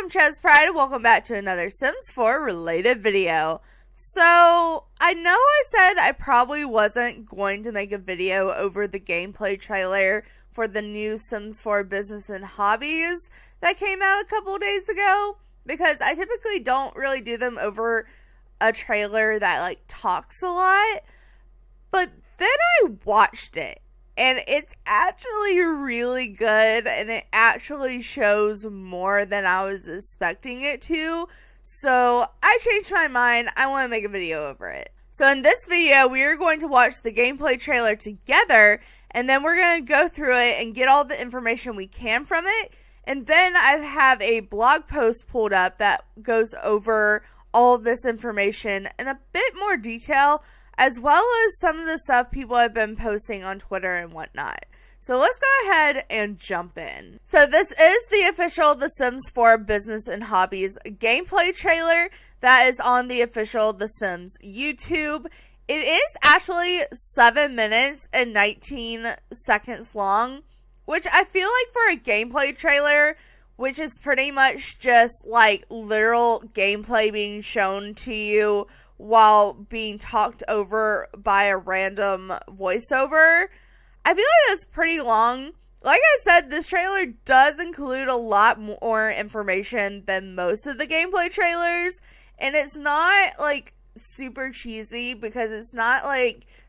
I'm ChezPride. Welcome back to another Sims 4 related video. So, I know I said I probably wasn't going to make a video over the gameplay trailer for the new Sims 4 Business and Hobbies that came out a couple days ago, because I typically don't really do them over a trailer that talks a lot. But then I watched it, and it's actually really good, and it actually shows more than I was expecting it to. So I changed my mind. I want to make a video over it. So in this video, we are going to watch the gameplay trailer together, and then we're going to go through it and get all the information we can from it. And then I have a blog post pulled up that goes over all of this information in a bit more detail, as well as some of the stuff people have been posting on Twitter and whatnot. So let's go ahead and jump in. So this is the official The Sims 4 Business and Hobbies gameplay trailer that is on the official The Sims YouTube. It is actually 7 minutes and 19 seconds long, which I feel like for a gameplay trailer, which is pretty much just literal gameplay being shown to you while being talked over by a random voiceover, I feel like that's pretty long. Like I said, this trailer does include a lot more information than most of the gameplay trailers, and it's not super cheesy, because it's not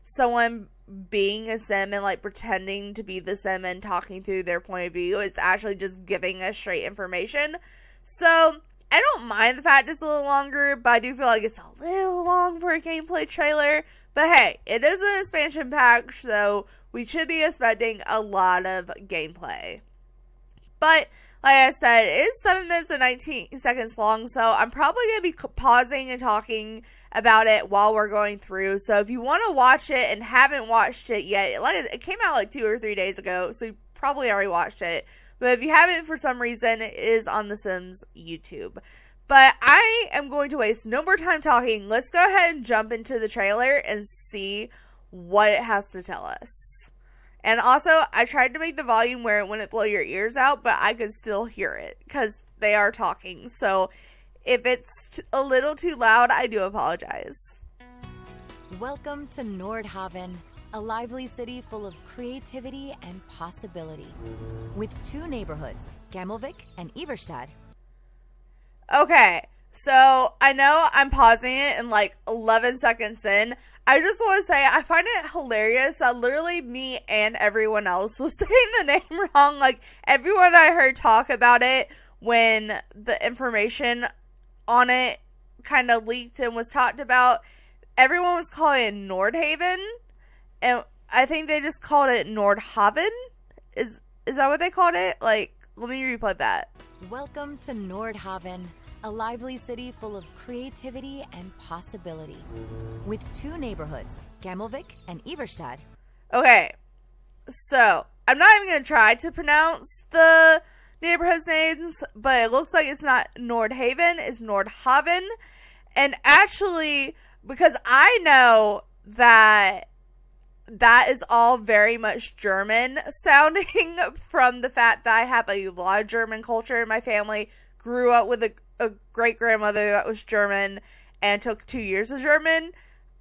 someone being a sim and pretending to be the sim and talking through their point of view. It's actually just giving us straight information. So I don't mind the fact it's a little longer, but I do feel like it's a little long for a gameplay trailer. But hey, it is an expansion pack, so we should be expecting a lot of gameplay. But like I said, it is 7 minutes and 19 seconds long, so I'm probably going to be pausing and talking about it while we're going through. So if you want to watch it and haven't watched it yet, it came out 2 or 3 days ago, so you probably already watched it. But if you haven't for some reason, it is on The Sims YouTube. But I am going to waste no more time talking. Let's go ahead and jump into the trailer and see what it has to tell us. And also, I tried to make the volume where it wouldn't blow your ears out, but I could still hear it because they are talking. So if it's a little too loud, I do apologize. Welcome to Nordhaven, a lively city full of creativity and possibility. With 2 neighborhoods, Gammelvik and Iverstad. Okay, so I know I'm pausing it in 11 seconds in. I just want to say I find it hilarious that literally me and everyone else was saying the name wrong. Everyone I heard talk about it when the information on it kind of leaked and was talked about, everyone was calling it Nordhaven, and I think they just called it Nordhaven. Is that what they called it? Let me replay that. Welcome to Nordhaven, a lively city full of creativity and possibility. With 2 neighborhoods, Gammelvik and Iverstad. Okay, so I'm not even going to try to pronounce the neighborhoods' names, but it looks like it's not Nordhaven, it's Nordhaven. And actually, because I know that is all very much German sounding from the fact that I have a lot of German culture in my family, grew up with a great-grandmother that was German and took 2 years of German.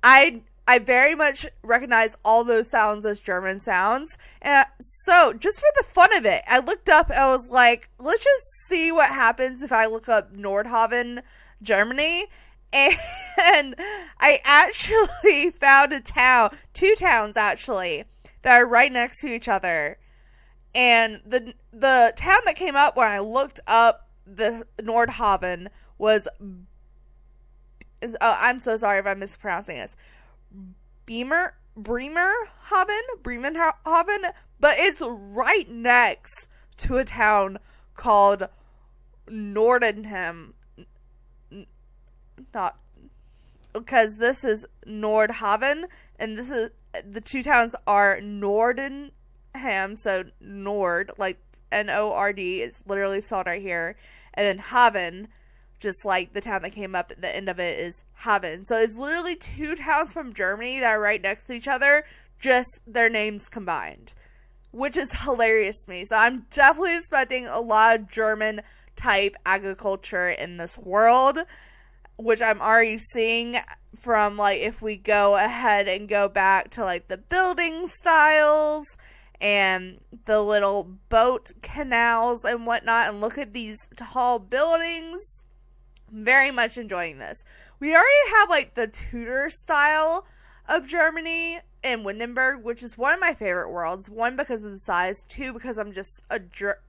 I very much recognize all those sounds as German sounds. And so, just for the fun of it, I looked up and I was like, let's just see what happens if I look up Nordhaven, Germany. And I actually found a town, 2 towns actually, that are right next to each other. And the town that came up when I looked up the Nordhaven was, I'm so sorry if I'm mispronouncing this, Bremerhaven, but it's right next to a town called Nordenham. Not because this is Nordhaven, and this is the 2 towns are Nordenham, so Nord, Nord, it's literally spelled right here, and then Haven, just the town that came up at the end of it is Haven. So it's literally 2 towns from Germany that are right next to each other, just their names combined. which is hilarious to me. So I'm definitely expecting a lot of German type agriculture in this world, which I'm already seeing from, like, if we go ahead and go back to, like, the building styles and the little boat canals and whatnot, and look at these tall buildings. I'm very much enjoying this. We already have, like, the Tudor style of Germany in Windenburg, which is one of my favorite worlds. One, because of the size. Two, because I'm just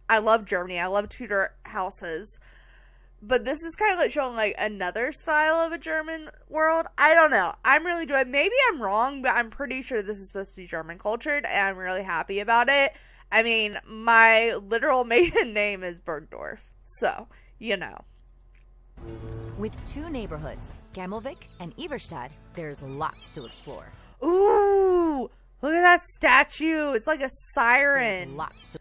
I love Germany. I love Tudor houses. But this is kind of like showing, like, another style of a German world. I don't know. I'm really enjoying it. Maybe I'm wrong, but I'm pretty sure this is supposed to be German cultured, and I'm really happy about it. I mean, my literal maiden name is Bergdorf, so, you know. With two neighborhoods, Gammelvik and Iverstad, there's lots to explore. Ooh, look at that statue. It's like a siren. There's lots to...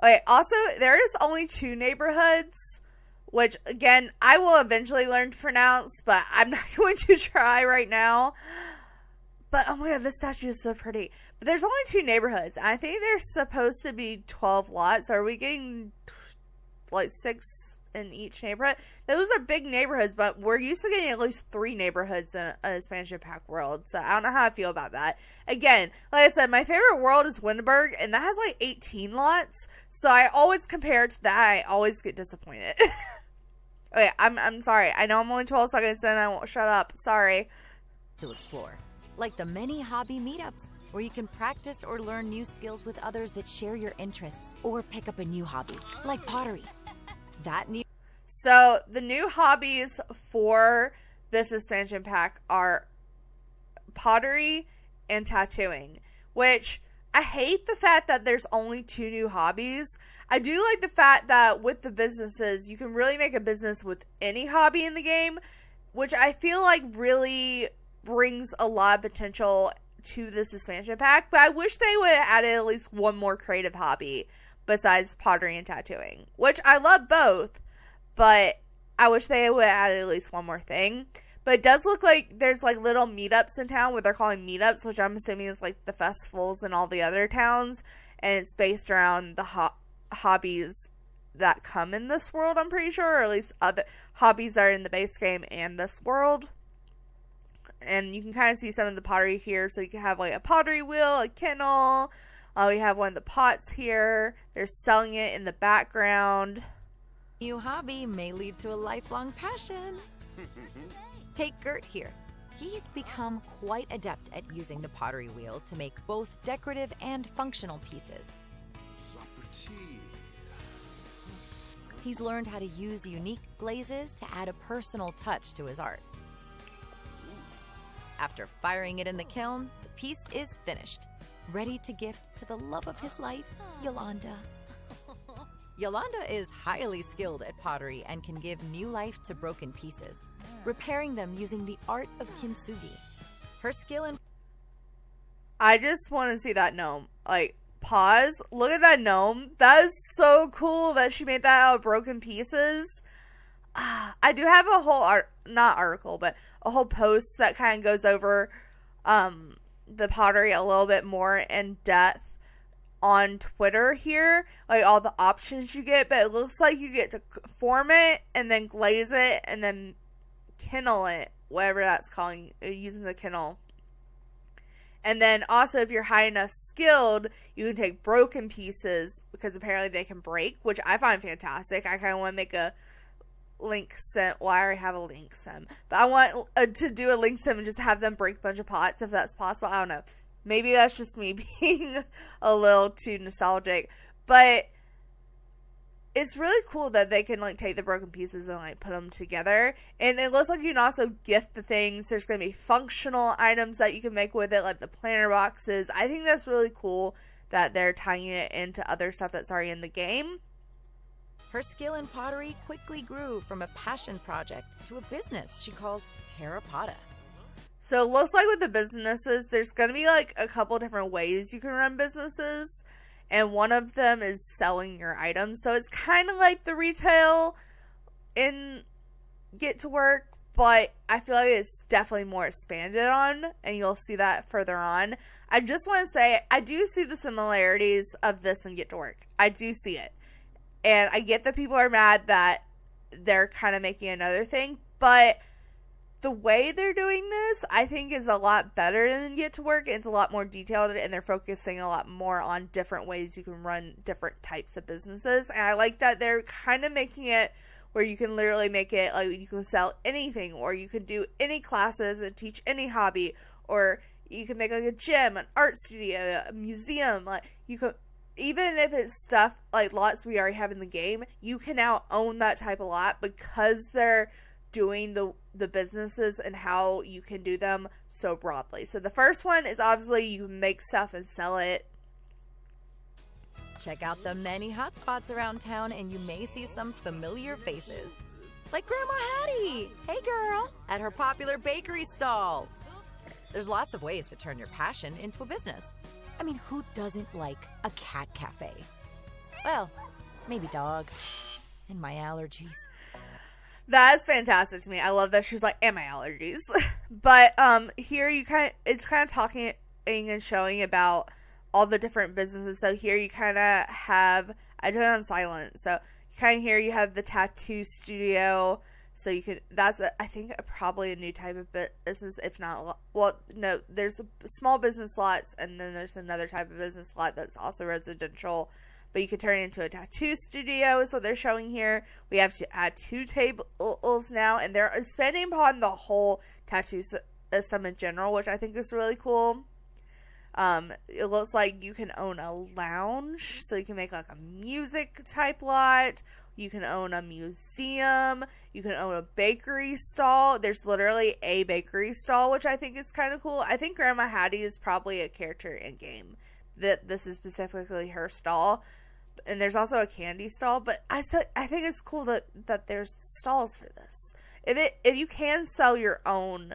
Okay, also, there is only two neighborhoods, which, again, I will eventually learn to pronounce, but I'm not going to try right now. But, oh my god, this statue is so pretty. But there's only two neighborhoods. I think there's supposed to be 12 lots. Are we getting, like, 6 in each neighborhood? Those are big neighborhoods, but we're used to getting at least 3 neighborhoods in a expansion pack world. So, I don't know how I feel about that. Again, like I said, my favorite world is Windenburg, and that has, like, 18 lots. So, I always compare it to that. I always get disappointed. Okay, I'm sorry. I know I'm only 12 seconds in. I won't shut up. Sorry. To explore, like the many hobby meetups, where you can practice or learn new skills with others that share your interests, or pick up a new hobby, like pottery. So, the new hobbies for this expansion pack are pottery and tattooing, which I hate the fact that there's only 2 new hobbies. I do like the fact that with the businesses, you can really make a business with any hobby in the game, which I feel like really brings a lot of potential to this expansion pack. But I wish they would have added at least one more creative hobby besides pottery and tattooing, which I love both, but I wish they would have added at least one more thing. But it does look like there's, like, little meetups in town, what they're calling meetups, which I'm assuming is, like, the festivals in all the other towns. And it's based around the hobbies that come in this world, I'm pretty sure. Or at least other hobbies that are in the base game and this world. And you can kind of see some of the pottery here. So you can have, like, a pottery wheel, a kennel. We have one of the pots here. They're selling it in the background. New hobby may lead to a lifelong passion. Take Gert here. He's become quite adept at using the pottery wheel to make both decorative and functional pieces. He's learned how to use unique glazes to add a personal touch to his art. After firing it in the kiln, the piece is finished, ready to gift to the love of his life, Yolanda. Yolanda is highly skilled at pottery and can give new life to broken pieces, repairing them using the art of kintsugi. Her skill in... I just want to see that gnome. Like, pause. Look at that gnome. That is so cool that she made that out of broken pieces. I do have a whole not article, but a whole post that kind of goes over the pottery a little bit more in depth on Twitter here, like all the options you get, but it looks like you get to form it and then glaze it and then kennel it, whatever that's calling, using the kennel. And then also, if you're high enough skilled, you can take broken pieces, because apparently they can break, which I find fantastic. I kind of want to make a link sim. Well, I already have a link sim, but I want to do a link sim and just have them break a bunch of pots if that's possible. I don't know. Maybe that's just me being a little too nostalgic, but it's really cool that they can, like, take the broken pieces and, like, put them together. And it looks like you can also gift the things. There's going to be functional items that you can make with it, like the planter boxes. I think that's really cool that they're tying it into other stuff that's already in the game. Her skill in pottery quickly grew from a passion project to a business she calls Terrapotta. So it looks like with the businesses, there's going to be, like, a couple different ways you can run businesses. And one of them is selling your items. So it's kind of like the retail in Get to Work, but I feel like it's definitely more expanded on, and you'll see that further on. I just want to say, I do see the similarities of this and Get to Work. I do see it. And I get that people are mad that they're kind of making another thing, but the way they're doing this, I think, is a lot better than Get to Work. It's a lot more detailed, and they're focusing a lot more on different ways you can run different types of businesses. And I like that they're kind of making it where you can literally make it like you can sell anything, or you can do any classes and teach any hobby, or you can make like a gym, an art studio, a museum. Like, you could, even if it's stuff like lots we already have in the game, you can now own that type of lot because they're doing the businesses and how you can do them so broadly. So the first one is obviously you can make stuff and sell it. Check out the many hotspots around town and you may see some familiar faces. Like Grandma Hattie, hey girl, at her popular bakery stall. There's lots of ways to turn your passion into a business. I mean, who doesn't like a cat cafe? Well, maybe dogs and my allergies. That's fantastic to me. I love that she's like, and my allergies. But here it's kind of talking and showing about all the different businesses. So here you kind of have, I did it on silent. So kind of here you have the tattoo studio. So you can, I think probably a new type of business, if not, well, no, there's small business lots, and then there's another type of business lot that's also residential, but you can turn it into a tattoo studio is what they're showing here. We have to add 2 tables now, and they're expanding upon the whole tattoo system in general, which I think is really cool. It looks like you can own a lounge, so you can make like a music type lot. You can own a museum. You can own a bakery stall. There's literally a bakery stall, which I think is kind of cool. I think Grandma Hattie is probably a character in game. That this is specifically her stall. And there's also a candy stall. But I think it's cool that there's stalls for this. If you can sell your own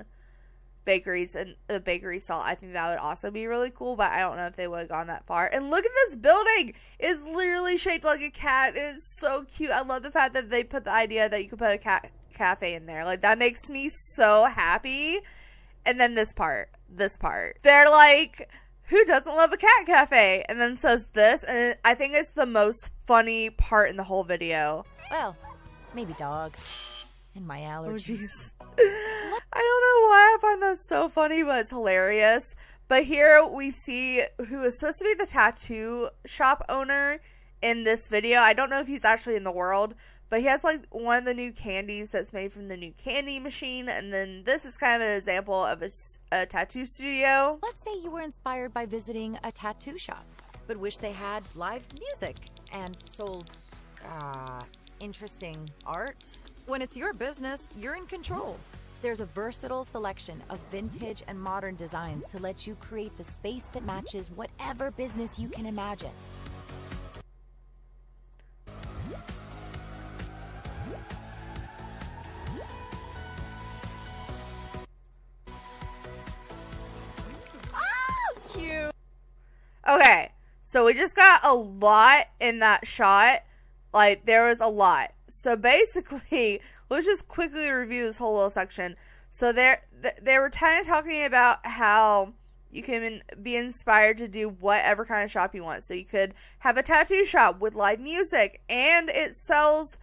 bakeries and a bakery stall, I think that would also be really cool, but I don't know if they would have gone that far. And look at this building. It's literally shaped like a cat. It is so cute. I love the fact that they put the idea that you could put a cat cafe in there. Like, that makes me so happy. And then this part, they're like, who doesn't love a cat cafe? And then says this, and I think it's the most funny part in the whole video. Well, maybe dogs and my allergies. I don't know why I find that so funny, but it's hilarious. But here we see who is supposed to be the tattoo shop owner in this video. I don't know if he's actually in the world, but he has like one of the new candies that's made from the new candy machine. And then this is kind of an example of a tattoo studio. Let's say you were inspired by visiting a tattoo shop, but wish they had live music and sold interesting art. When it's your business, you're in control. There's a versatile selection of vintage and modern designs to let you create the space that matches whatever business you can imagine. Oh, cute. Okay, so we just got a lot in that shot. Like, there was a lot. So basically, let's just quickly review this whole little section. So they were kind of talking about how you can be inspired to do whatever kind of shop you want. So you could have a tattoo shop with live music, and it sells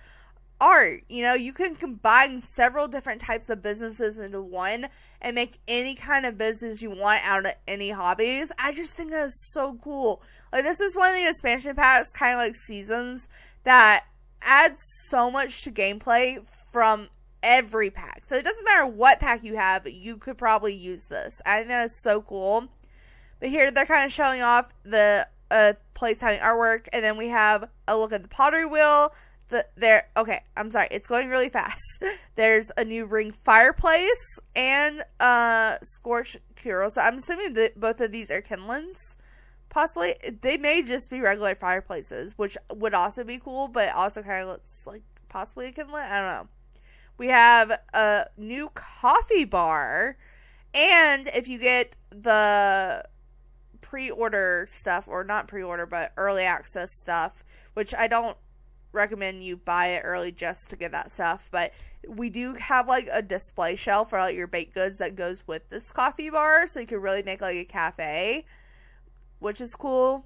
art. You know, you can combine several different types of businesses into one and make any kind of business you want out of any hobbies. I just think that is so cool. Like, this is one of the expansion packs, kind of like seasons, that adds so much to gameplay from every pack. So it doesn't matter what pack you have, you could probably use this. I think that is so cool. But here they're kind of showing off the place having artwork, and then we have a look at the pottery wheel. Okay, I'm sorry, it's going really fast. There's a new ring fireplace and scorched cure. So I'm assuming that both of these are kindlings. Possibly. They may just be regular fireplaces, which would also be cool, but also kind of looks like possibly a kindling. I don't know. We have a new coffee bar, and if you get the pre-order stuff, or not pre-order, but early access stuff, which I don't recommend you buy it early just to get that stuff. But we do have like a display shelf for like your baked goods that goes with this coffee bar, so you can really make like a cafe, which is cool.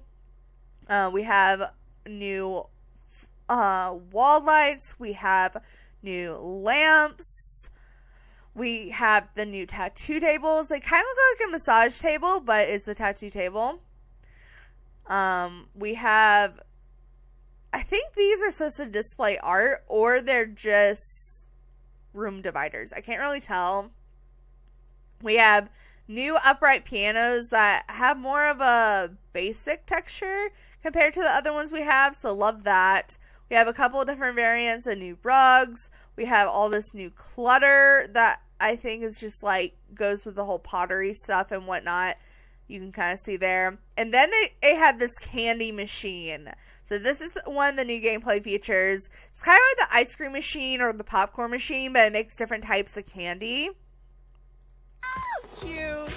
We have new wall lights. We have new lamps. We have the new tattoo tables. They kind of look like a massage table, but it's a tattoo table. We have, I think these are supposed to display art, or they're just room dividers. I can't really tell. We have new upright pianos that have more of a basic texture compared to the other ones we have, so love that. We have a couple of different variants of new rugs. We have all this new clutter that I think is just like goes with the whole pottery stuff and whatnot. You can kind of see there. And then they have this candy machine. So this is one of the new gameplay features. It's kind of like the ice cream machine or the popcorn machine, but it makes different types of candy. Oh, cute.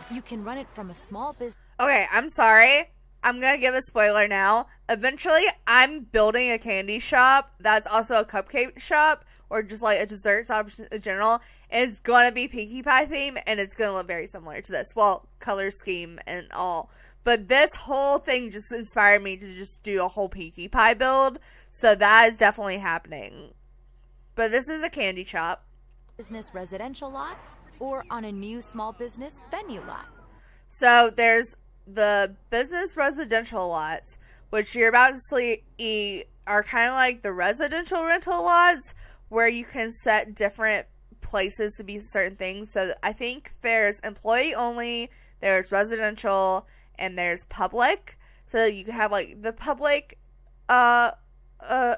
You can run it from a small business. Okay, I'm sorry. I'm going to give a spoiler now. Eventually, I'm building a candy shop that's also a cupcake shop or just like a dessert shop in general. And it's going to be Pinkie Pie theme, and it's going to look very similar to this. Well, color scheme and all. But this whole thing just inspired me to just do a whole Pinkie Pie build. So that is definitely happening. But this is a candy shop. Business residential lot or on a new small business venue lot. So there's the business residential lots, which you're about to see are kind of like the residential rental lots where you can set different places to be certain things. So I think there's employee only, there's residential, and there's public. So you can have like the public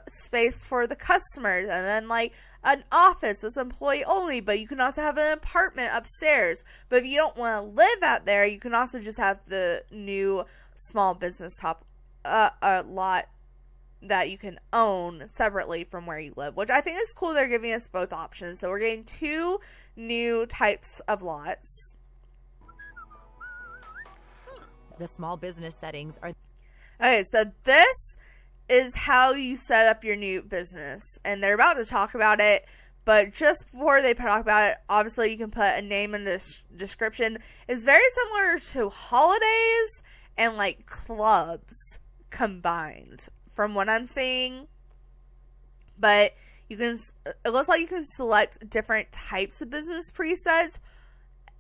space for the customers, and then like an office that's employee only, but you can also have an apartment upstairs. But if you don't want to live out there, you can also just have the new small business top lot that you can own separately from where you live, which I think is cool. They're giving us both options. So we're getting two new types of lots. The small business settings are... Okay, so this is how you set up your new business, and they're about to talk about it, but just before they talk about it, obviously you can put a name in the description. It's very similar to holidays and like clubs combined from what I'm seeing, but you can, it looks like you can select different types of business presets,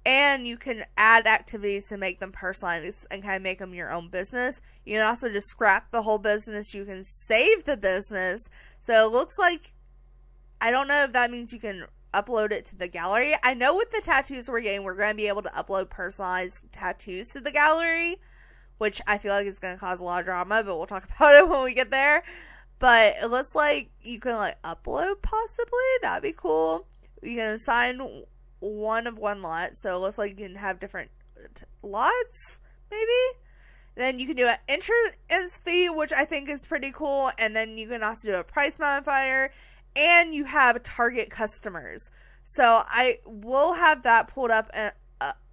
and you can add activities to make them personalized and kind of make them your own business. You can also just scrap the whole business. You can save the business. So it looks like, I don't know if that means you can upload it to the gallery. I know with the tattoos we're getting, we're going to be able to upload personalized tattoos to the gallery, which I feel like is going to cause a lot of drama, but we'll talk about it when we get there. But it looks like you can like upload possibly. That'd be cool. You can assign one of one lot, so it looks like you can have different lots, maybe. Then you can do an entrance fee, which I think is pretty cool, and then you can also do a price modifier, and you have target customers. So I will have that pulled up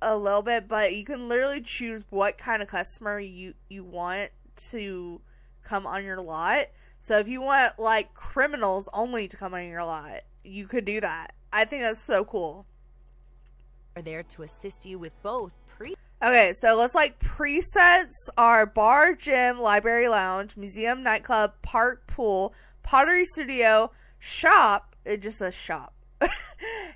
a little bit, but you can literally choose what kind of customer you want to come on your lot. So if you want like criminals only to come on your lot, you could do that. I think that's so cool. Are there to assist you with both Okay, so let's like presets are bar, gym, library, lounge, museum, nightclub, park, pool, pottery studio, shop. It just says shop.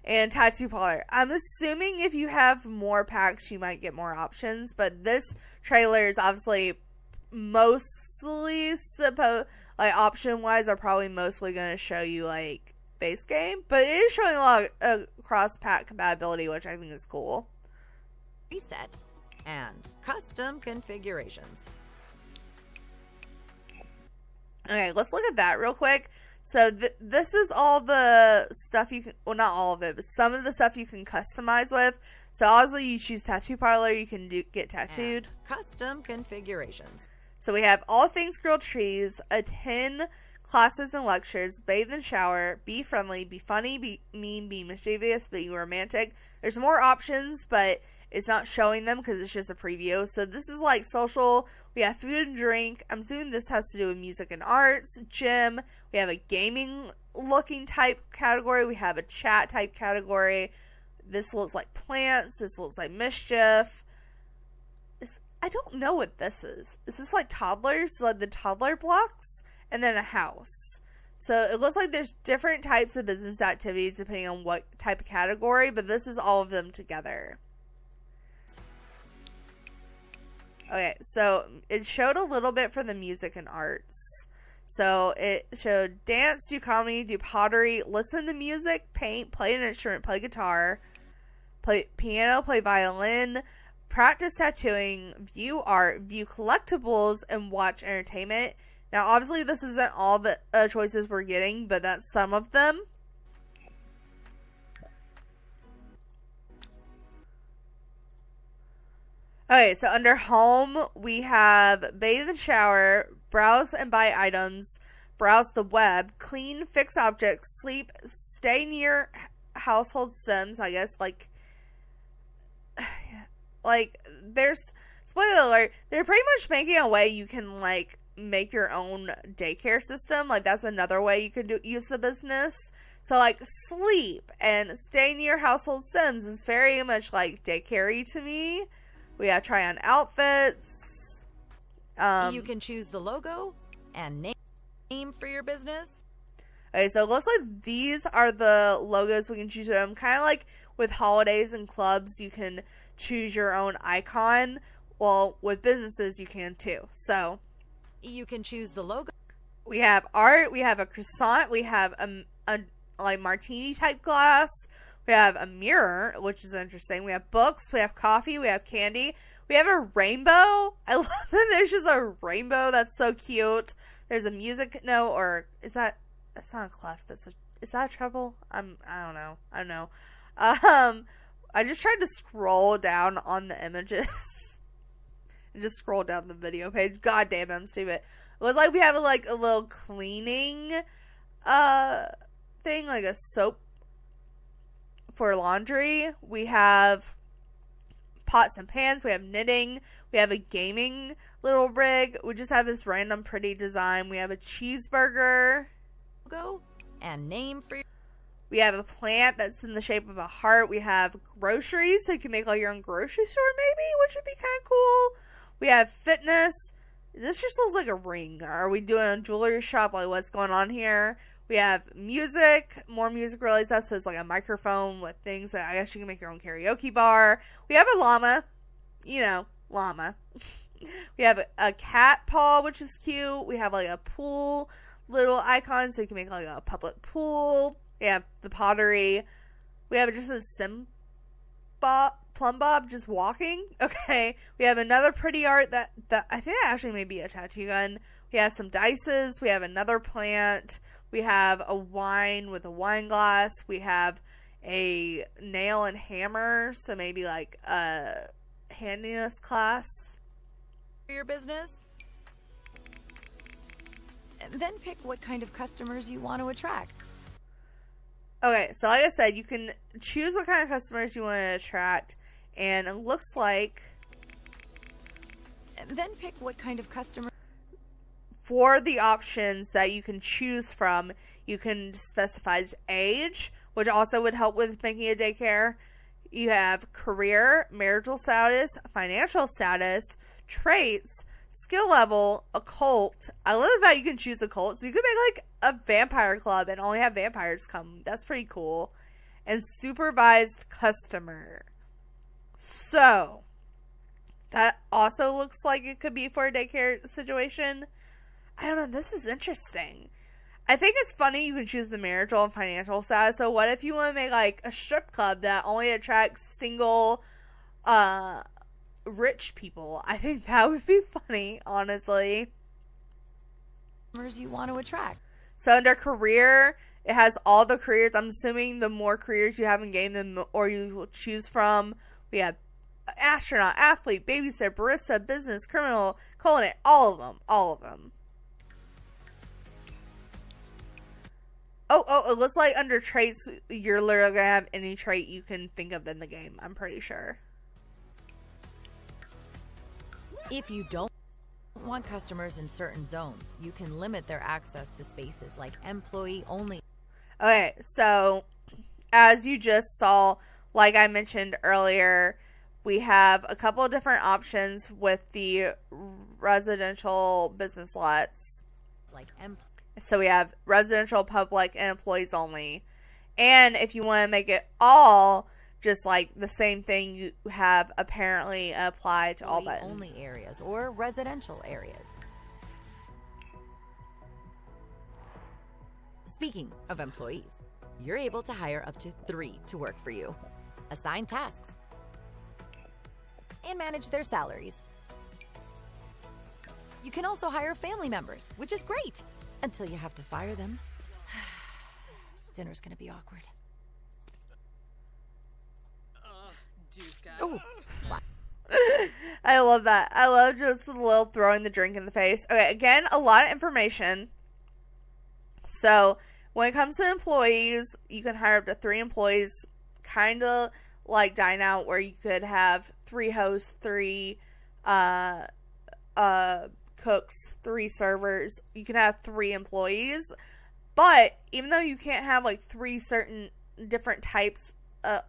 And tattoo parlor. I'm assuming if you have more packs, you might get more options, but this trailer is obviously mostly option wise are probably mostly going to show you like base game, but it is showing a lot of cross-pack compatibility, which I think is cool. Reset and custom configurations. Okay, let's look at that real quick. So this is all the stuff you can, well, not all of it, but some of the stuff you can customize with. So obviously you choose tattoo parlor, you can get tattooed. And custom configurations. So we have all things grilled cheese, attend classes and lectures, bathe and shower, be friendly, be funny, be mean, be mischievous, be romantic. There's more options, but it's not showing them because it's just a preview. So this is like social. We have food and drink. I'm assuming this has to do with music and arts. Gym. We have a gaming looking type category. We have a chat type category. This looks like plants. This looks like mischief. I don't know what this is. Is this like toddlers? Like the toddler blocks? And then a house. So it looks like there's different types of business activities depending on what type of category, but this is all of them together. Okay, so it showed a little bit for the music and arts. So it showed dance, do comedy, do pottery, listen to music, paint, play an instrument, play guitar, play piano, play violin, practice tattooing, view art, view collectibles, and watch entertainment. Now, obviously, this isn't all the choices we're getting, but that's some of them. Okay, so under home, we have bathe and shower, browse and buy items, browse the web, clean, fix objects, sleep, stay near household sims, I guess, like there's, spoiler alert, they're pretty much making a way you can, like, make your own daycare system. Like, that's another way you could use the business. So, like, sleep and stay near household sims is very much, like, daycare-y to me. We have try on outfits. You can choose the logo and name for your business. Okay, so it looks like these are the logos we can choose from. Kind of like with holidays and clubs, you can choose your own icon. Well, with businesses, you can too. So you can choose the logo. We have art. We have a croissant. We have a like martini type glass. We have a mirror, which is interesting. We have books. We have coffee. We have candy. We have a rainbow. I love that there's just a rainbow. That's so cute. There's a music note, or is that? That's not a clef. Is that a treble? I don't know. I just tried to scroll down on the images and just scroll down the video page. God damn it, I'm stupid. It was like we have a little cleaning thing, like a soap for laundry. We have pots and pans. We have knitting. We have a gaming little rig. We just have this random pretty design. We have a cheeseburger. Go and name for your. We have a plant that's in the shape of a heart. We have groceries, so you can make like your own grocery store maybe, which would be kind of cool. We have fitness. This just looks like a ring. Are we doing a jewelry shop? Like, what's going on here? We have music, more music related stuff. So it's like a microphone with things that I guess you can make your own karaoke bar. We have a llama. Llama. We have a cat paw, which is cute. We have like a pool little icon, so you can make like a public pool. We have the pottery. We have just a plumb bob just walking. Okay. We have another pretty art that I think that actually may be a tattoo gun. We have some dices. We have another plant. We have a wine with a wine glass. We have a nail and hammer, so maybe like a handiness class. For your business. And then pick what kind of customers you want to attract. Okay, so like I said, you can choose what kind of customers you want to attract, and it looks like. And then pick what kind of customer. For the options that you can choose from, you can specify age, which also would help with making a daycare. You have career, marital status, financial status, traits, skill level, occult. I love the fact you can choose occult, so you could make like a vampire club and only have vampires come. That's pretty cool. And supervised customer. So that also looks like it could be for a daycare situation. I don't know. This is interesting. I think it's funny you can choose the marital and financial status. So what if you want to make like a strip club that only attracts single rich people? I think that would be funny, honestly. You want to attract. So under career, it has all the careers. I'm assuming the more careers you have in game, the more you choose from. We have astronaut, athlete, babysitter, barista, business, criminal, culinary, all of them. Oh, it looks like under traits, you're literally going to have any trait you can think of in the game, I'm pretty sure. If you don't want customers in certain zones, you can limit their access to spaces like employee only. Okay, so as you just saw, like I mentioned earlier, we have a couple of different options with the residential business lots. So we have residential, public, and employees only. And if you want to make it all just like the same thing, you have apparently applied to all buttons. Only areas or residential areas. Speaking of employees, you're able to hire up to 3 to work for you, assign tasks, and manage their salaries. You can also hire family members, which is great, until you have to fire them. Dinner's gonna be awkward. Oh, I love that. I love just a little throwing the drink in the face. Okay, again, a lot of information. So when it comes to employees, you can hire up to 3 employees, kind of like Dine Out, where you could have 3 hosts, 3 cooks, 3 servers. You can have 3 employees, but even though you can't have like 3 certain different types,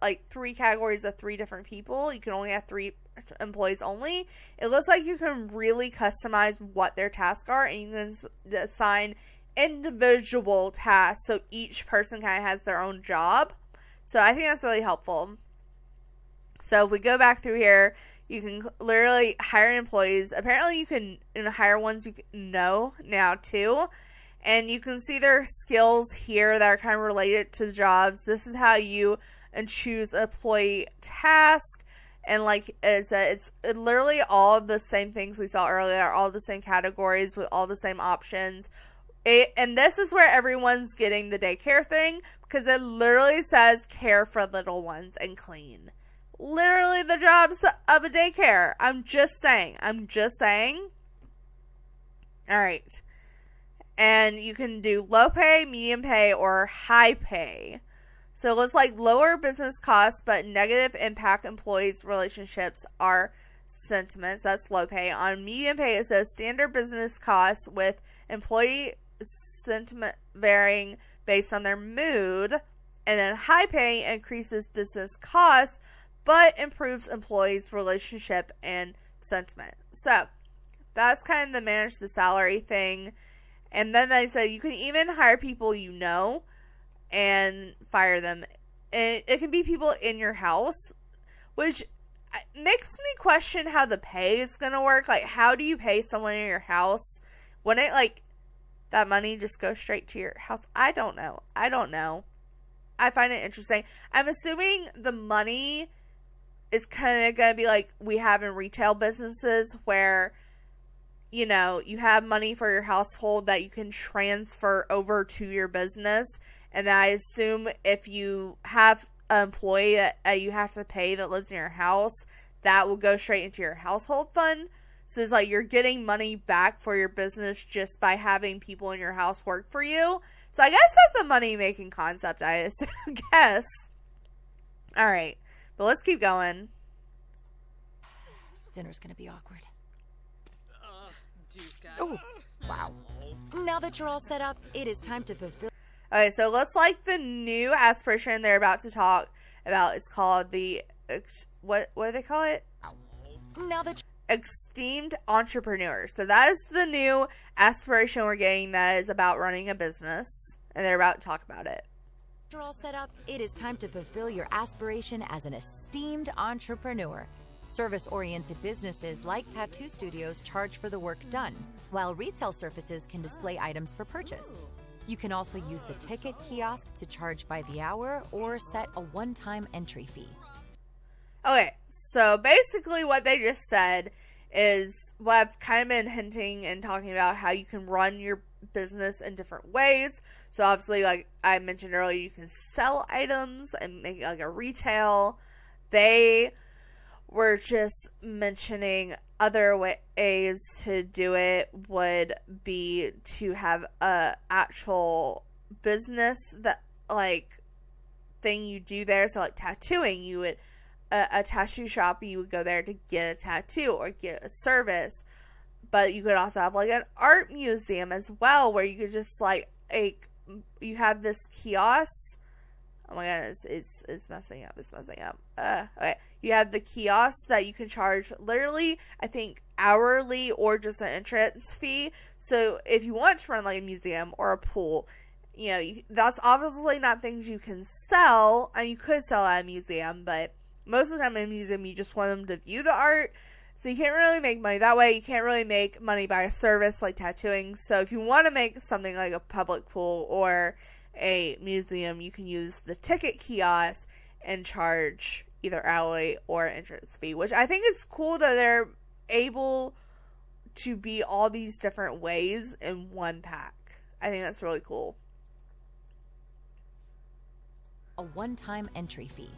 like 3 categories of 3 different people, you can only have 3 employees only. It looks like you can really customize what their tasks are, and you can assign individual tasks so each person kind of has their own job. So I think that's really helpful. So if we go back through here, you can literally hire employees. Apparently you can hire ones you know now too, and you can see their skills here that are kind of related to the jobs. This is how you choose employee task. And like it's literally all the same things we saw earlier, all the same categories with all the same options. And this is where everyone's getting the daycare thing, because it literally says care for little ones and clean. Literally the jobs of a daycare. I'm just saying. All right. And you can do low pay, medium pay, or high pay. So it looks like lower business costs but negative impact employees' relationships are sentiments. That's low pay. On medium pay, it says standard business costs with employee sentiment varying based on their mood. And then high pay increases business costs but improves employees' relationship and sentiment. So that's kind of the manage the salary thing. And then they said you can even hire people you know and fire them. And it can be people in your house, which makes me question how the pay is going to work. Like, how do you pay someone in your house? Wouldn't it, like, that money just go straight to your house? I don't know. I find it interesting. I'm assuming the money is kind of going to be like we have in retail businesses where, you know, you have money for your household that you can transfer over to your business. And I assume if you have an employee that you have to pay that lives in your house, that will go straight into your household fund. So it's like you're getting money back for your business just by having people in your house work for you. So I guess that's a money-making concept, I guess. All right. But let's keep going. Dinner's going to be awkward. Oh, wow. Now that you're all set up, it is time to fulfill. Okay, so let's like the new aspiration they're about to talk about. It's called the, what do they call it? Now that esteemed entrepreneur. So that is the new aspiration we're getting that is about running a business. And they're about to talk about it. You're all set up, it is time to fulfill your aspiration as an esteemed entrepreneur. Service-oriented businesses like tattoo studios charge for the work done, while retail surfaces can display items for purchase. You can also use the ticket kiosk to charge by the hour or set a one-time entry fee. Okay, so basically what they just said is what I've kind of been hinting and talking about, how you can run your business in different ways. So obviously, like I mentioned earlier, you can sell items and make like a retail. They were just mentioning other ways to do it would be to have a actual business that like thing you do there. So like tattooing, you would a tattoo shop, you would go there to get a tattoo or get a service. But you could also have like an art museum as well, where you could just like you have this kiosk. Oh my god, it's messing up. It's messing up. Okay. You have the kiosk that you can charge literally, I think, hourly or just an entrance fee. So if you want to run like a museum or a pool, that's obviously not things you can sell. And you could sell at a museum, but most of the time in a museum, you just want them to view the art. So you can't really make money that way. You can't really make money by a service like tattooing. So if you want to make something like a public pool or a museum, you can use the ticket kiosk and charge either hourly or entrance fee, which I think is cool that they're able to be all these different ways in one pack. I think that's really cool. A one-time entry fee.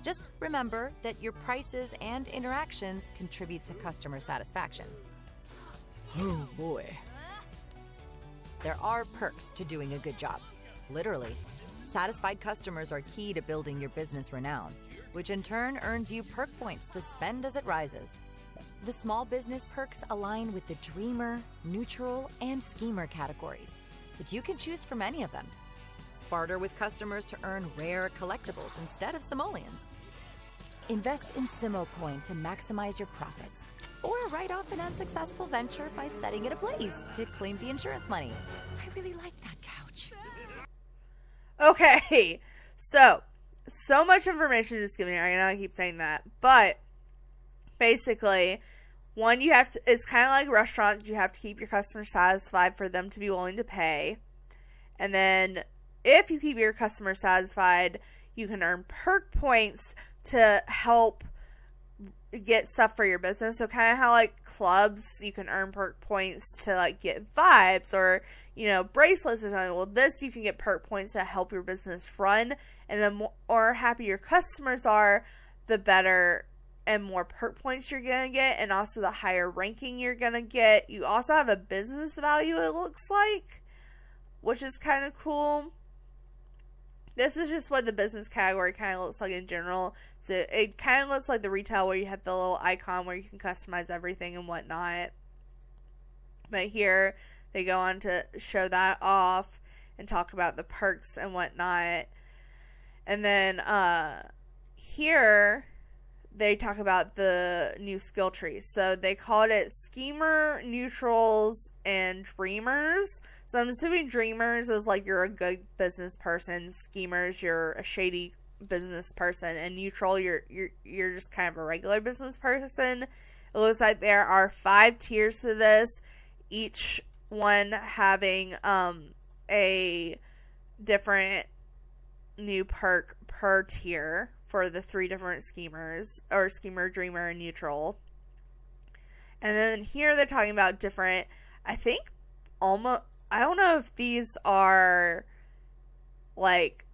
Just remember that your prices and interactions contribute to customer satisfaction. Oh boy. There are perks to doing a good job. Literally. Satisfied customers are key to building your business renown, which in turn earns you perk points to spend as it rises. The small business perks align with the dreamer, neutral, and schemer categories, but you can choose from any of them. Barter with customers to earn rare collectibles instead of simoleons. Invest in SimoCoin to maximize your profits. Or write off an unsuccessful venture by setting it ablaze to claim the insurance money. I really like that couch. Okay, so much information just given here. I know I keep saying that, but basically, one, it's kind of like restaurants. You have to keep your customers satisfied for them to be willing to pay. And then if you keep your customers satisfied, you can earn perk points to help get stuff for your business. So kind of how like clubs, you can earn perk points to like get vibes or, bracelets or something. Well, this you can get perk points to help your business run. And the more happy your customers are, the better and more perk points you're going to get. And also the higher ranking you're going to get. You also have a business value, it looks like, which is kind of cool. This is just what the business category kind of looks like in general. So it kind of looks like the retail where you have the little icon where you can customize everything and whatnot. But here they go on to show that off and talk about the perks and whatnot. And then here they talk about the new skill tree. So they called it Schemer, Neutrals, and Dreamers. So I'm assuming Dreamers is like you're a good business person. Schemers, you're a shady business person. And Neutral, you're just kind of a regular business person. It looks like there are 5 tiers to this, each one having a different new perk per tier for the 3 different schemers, or Schemer, Dreamer, and Neutral. And then here they're talking about different, I think, almost, I don't know if these are like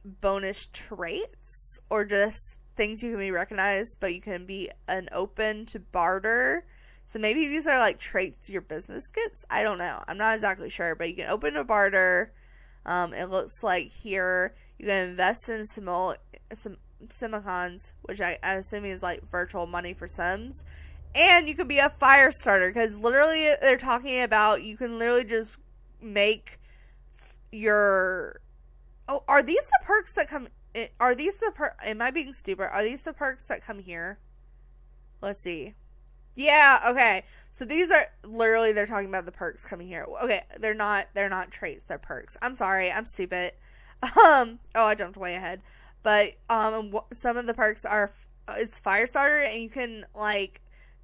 bonus traits or just things you can be recognized, but you can be open to barter. So maybe these are like traits your business gets. I don't know. I'm not exactly sure, but you can open to barter. It looks like here you can invest in Simicons, which I assume is like virtual money for Sims. And you could be a fire starter, because literally they're talking about you can literally just make your... Oh, are these the perks that come... Are these the am I being stupid? Are these the perks that come here? Let's see. Yeah, okay. So these are literally, they're talking about the perks coming here. Okay, they're not traits, they're perks. I'm sorry, I'm stupid. I jumped way ahead. But some of the perks are it's Firestarter, and you can like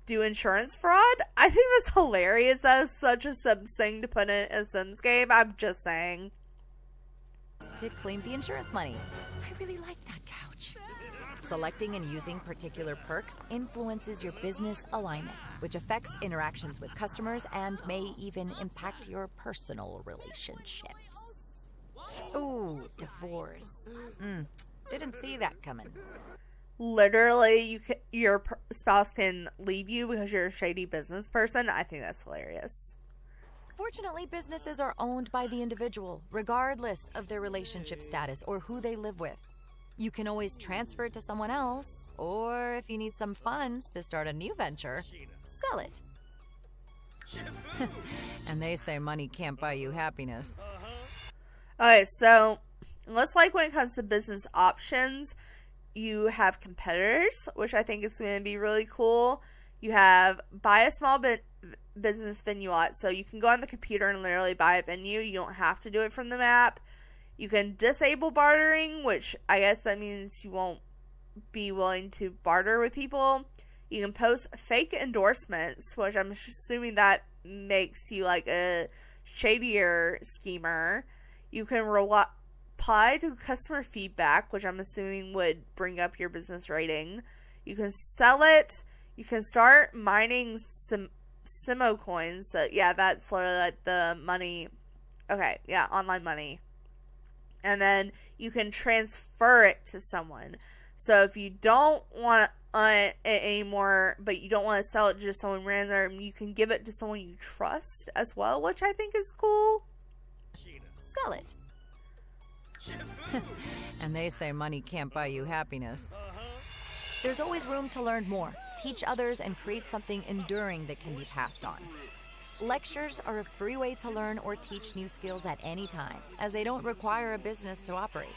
do insurance fraud. I think that's hilarious. That is such a Sims thing to put in a Sims game. I'm just saying. To claim the insurance money. I really like that couch. Selecting and using particular perks influences your business alignment, which affects interactions with customers and may even impact your personal relationships. Ooh, divorce. Didn't see that coming. Literally, your spouse can leave you because you're a shady business person. I think that's hilarious. Fortunately, businesses are owned by the individual, regardless of their relationship status or who they live with. You can always transfer it to someone else, or if you need some funds to start a new venture, sell it. And they say money can't buy you happiness. Okay, so looks like when it comes to business options, you have competitors, which I think is going to be really cool. You have buy a small business venue lot, so you can go on the computer and literally buy a venue. You don't have to do it from the map. You can disable bartering, which I guess that means you won't be willing to barter with people. You can post fake endorsements, which I'm assuming that makes you like a shadier schemer. You can reply to customer feedback, which I'm assuming would bring up your business rating. You can sell it. You can start mining some Simo coins. So yeah, that's literally like the money. Okay, yeah, online money. And then you can transfer it to someone. So if you don't want it anymore, but you don't want to sell it to just someone random, you can give it to someone you trust as well, which I think is cool. Sell it. And they say money can't buy you happiness. There's always room to learn more, teach others, and create something enduring that can be passed on. Lectures are a free way to learn or teach new skills at any time, as they don't require a business to operate.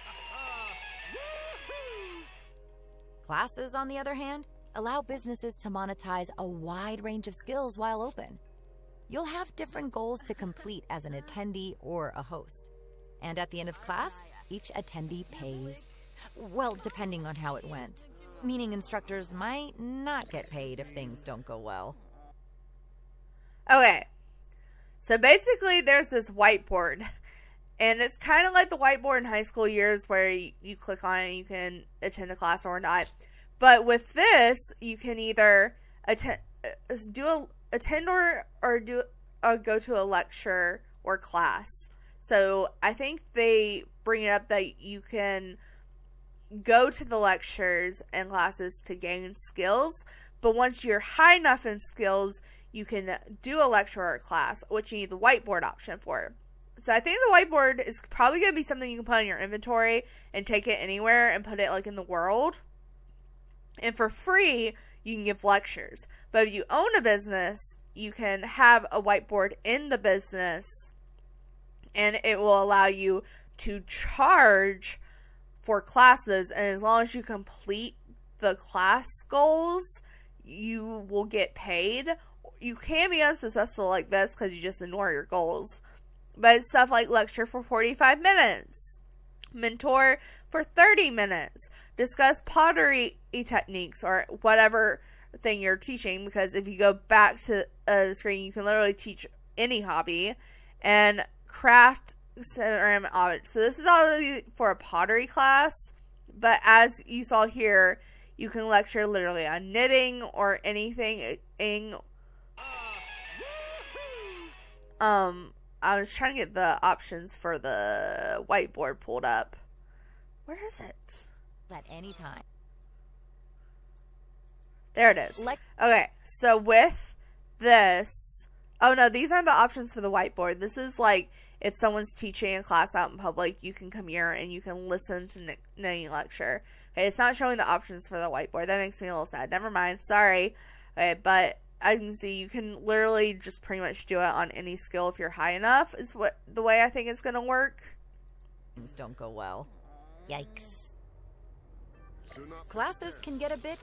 Classes, on the other hand, allow businesses to monetize a wide range of skills while open. You'll have different goals to complete as an attendee or a host. And at the end of class, each attendee pays. Well, depending on how it went. Meaning instructors might not get paid if things don't go well. Okay, so basically there's this whiteboard, and it's kind of like the whiteboard in high school years where you click on it and you can attend a class or not. But with this, you can either attend or go to a lecture or class. So I think they bring it up that you can go to the lectures and classes to gain skills, but once you're high enough in skills, you can do a lecture or a class, which you need the whiteboard option for. So I think the whiteboard is probably going to be something you can put in your inventory and take it anywhere and put it like in the world. And for free, you can give lectures. But if you own a business, you can have a whiteboard in the business, and it will allow you to charge for classes. And as long as you complete the class goals, you will get paid. You can be unsuccessful like this because you just ignore your goals. But it's stuff like lecture for 45 minutes, mentor for 30 minutes, discuss pottery techniques or whatever thing you're teaching. Because if you go back to the screen, you can literally teach any hobby, and craft ceramic audit. So this is all for a pottery class. But as you saw here, you can lecture literally on knitting or anything. I was trying to get the options for the whiteboard pulled up. Where is it? At any time. There it is. Okay, so with this... Oh, no, these aren't the options for the whiteboard. This is like if someone's teaching a class out in public, you can come here and you can listen to knitting lecture. Okay, it's not showing the options for the whiteboard. That makes me a little sad. Never mind. Sorry. Okay, but I can see you can literally just pretty much do it on any skill if you're high enough, is what the way I think it's going to work. Things don't go well. Yikes. Classes can get a bit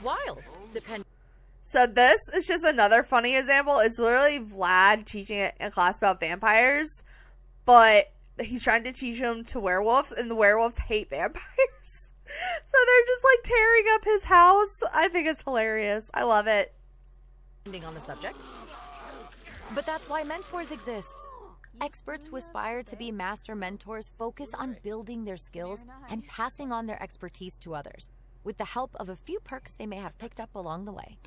wild, depending. So this is just another funny example. It's literally Vlad teaching a class about vampires, but he's trying to teach them to werewolves, and the werewolves hate vampires. So they're just like tearing up his house. I think it's hilarious. I love it. On the subject. But that's why mentors exist. Experts who aspire to be master mentors focus on building their skills and passing on their expertise to others, with the help of a few perks they may have picked up along the way.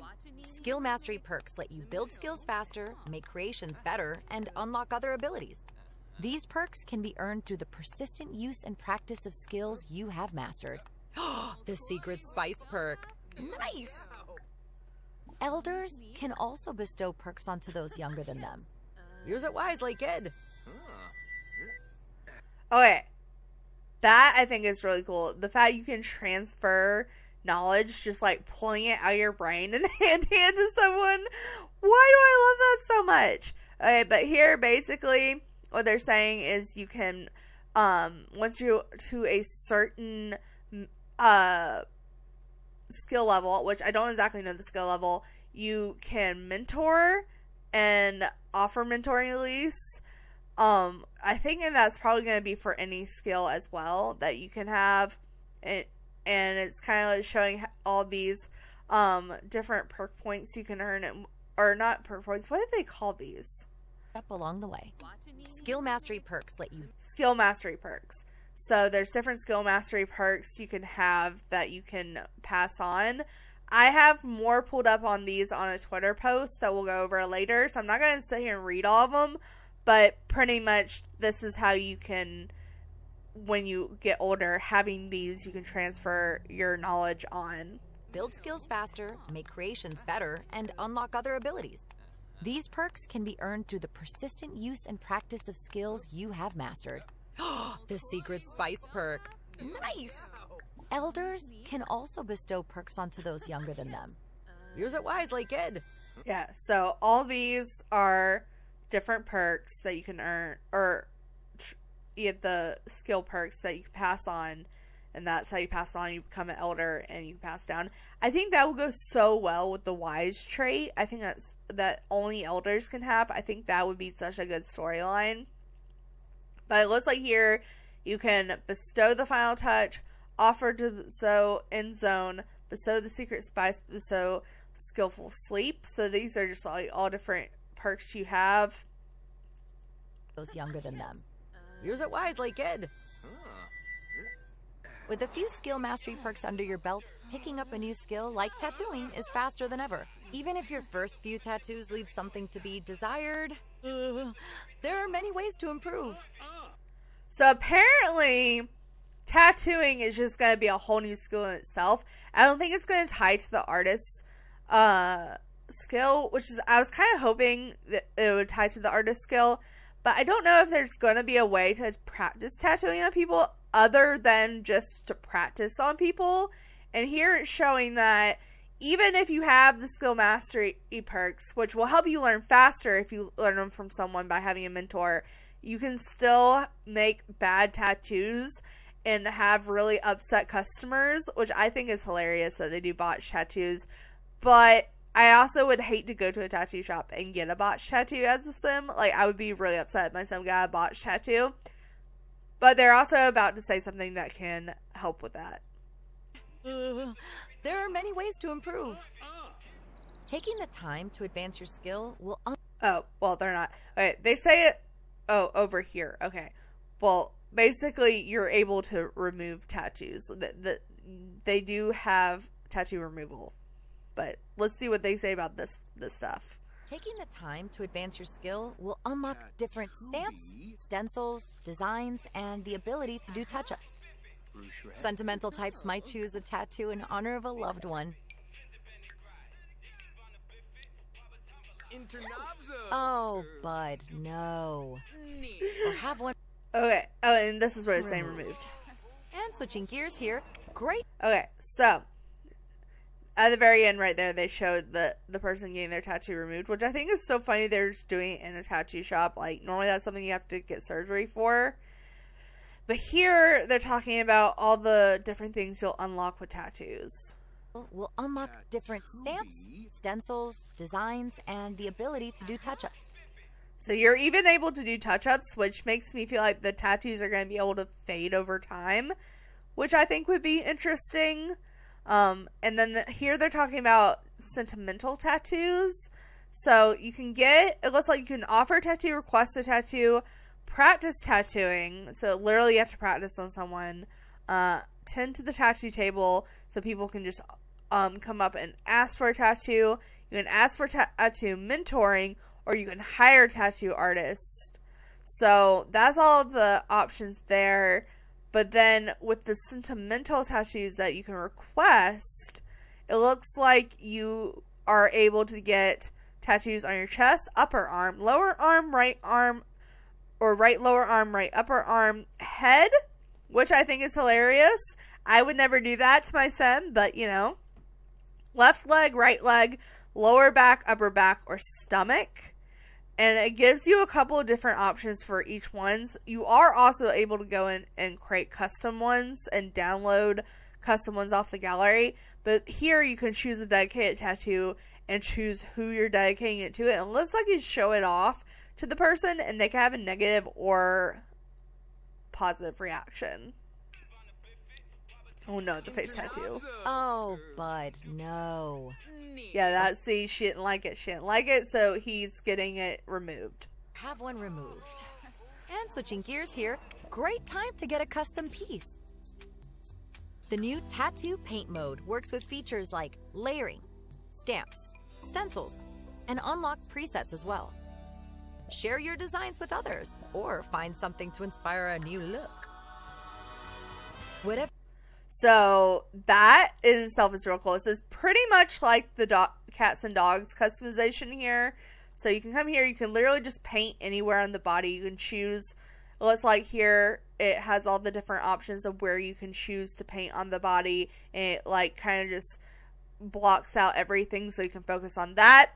Skill mastery perks let you build skills faster, make creations better, and unlock other abilities. These perks can be earned through the persistent use and practice of skills you have mastered. The secret spice perk. Nice! Elders can also bestow perks onto those younger than them. Use it wisely, kid. Okay. That I think is really cool. The fact you can transfer knowledge, just like pulling it out of your brain and hand to someone. Why do I love that so much? Okay, but here basically what they're saying is you can, once you're to a certain skill level, which I don't exactly know the skill level, you can mentor and offer mentoring release. I think that's probably going to be for any skill as well that you can have, and it's kind of like showing all these different perk points you can earn, or not perk points. What do they call these? Up along the way. Skill mastery perks let you. Skill mastery perks. So there's different skill mastery perks you can have that you can pass on. I have more pulled up on these on a Twitter post that we'll go over later, so I'm not going to sit here and read all of them, but pretty much this is how you can, when you get older, having these, you can transfer your knowledge on. Build skills faster, make creations better, and unlock other abilities. These perks can be earned through the persistent use and practice of skills you have mastered. The secret spice perk. Nice! Elders can also bestow perks onto those younger than them. Use it wisely, kid. Yeah, so all these are different perks that you can earn, or you have the skill perks that you can pass on, and that's how you pass on. You become an elder and you pass down. I think that will go so well with the wise trait. I think that only elders can have. I think that would be such a good storyline. But it looks like here you can bestow the final touch, offer to bestow end zone, bestow the secret spice, bestow skillful sleep. So these are just like all different perks you have. Those younger than them. Use it wisely, kid. With a few skill mastery perks under your belt, picking up a new skill like tattooing is faster than ever. Even if your first few tattoos leave something to be desired, there are many ways to improve. So apparently, tattooing is just going to be a whole new skill in itself. I don't think it's going to tie to the artist's skill, which is, I was kind of hoping that it would tie to the artist skill, but I don't know if there's going to be a way to practice tattooing on people other than just to practice on people. And here it's showing that even if you have the skill mastery perks, which will help you learn faster if you learn them from someone by having a mentor, you can still make bad tattoos and have really upset customers, which I think is hilarious that they do botched tattoos. But I also would hate to go to a tattoo shop and get a botched tattoo as a sim. Like, I would be really upset if my sim got a botched tattoo. But they're also about to say something that can help with that. There are many ways to improve. Taking the time to advance your skill will... Oh, well, they're not. Okay, they say it... Oh, over here. Okay. Well, basically, you're able to remove tattoos. They do have tattoo removal. But let's see what they say about this stuff. Taking the time to advance your skill will unlock different stamps, stencils, designs, and the ability to do touch-ups. Sentimental types might choose a tattoo in honor of a loved one. Oh, bud, no. Or have one. Okay. Oh, and this is where it's saying removed. And switching gears here. Great. Okay, so at the very end right there, they showed the person getting their tattoo removed, which I think is so funny. They're just doing it in a tattoo shop. Like, normally that's something you have to get surgery for. But here, they're talking about all the different things you'll unlock with tattoos. Will unlock different stamps, stencils, designs, and the ability to do touch-ups. So you're even able to do touch-ups, which makes me feel like the tattoos are going to be able to fade over time, which I think would be interesting. And then here they're talking about sentimental tattoos. So you can get, it looks like you can offer a tattoo, request a tattoo, practice tattooing. So literally you have to practice on someone. Tend to the tattoo table so people can just come up and ask for a tattoo. You can ask for tattoo mentoring, or you can hire a tattoo artist. So that's all of the options there. But then with the sentimental tattoos that you can request, it looks like you are able to get tattoos on your chest, upper arm, lower arm, right arm, or right lower arm, right upper arm, head, which I think is hilarious. I would never do that to my son, but you know. Left leg, right leg, lower back, upper back, or stomach. And it gives you a couple of different options for each ones. You are also able to go in and create custom ones and download custom ones off the gallery. But here you can choose a dedicated tattoo and choose who you're dedicating it to. It looks like you show it off to the person and they can have a negative or positive reaction. Oh no, the face tattoo. Oh, bud, no. Yeah, she didn't like it. She didn't like it, so he's getting it removed. Have one removed. And switching gears here, great time to get a custom piece. The new Tattoo Paint mode works with features like layering, stamps, stencils, and unlocked presets as well. Share your designs with others, or find something to inspire a new look. Whatever. So that in itself is real cool. It says pretty much like the cats and dogs customization here. So you can come here, you can literally just paint anywhere on the body. You can choose, it looks like here it has all the different options of where you can choose to paint on the body. And it like kind of just blocks out everything so you can focus on that.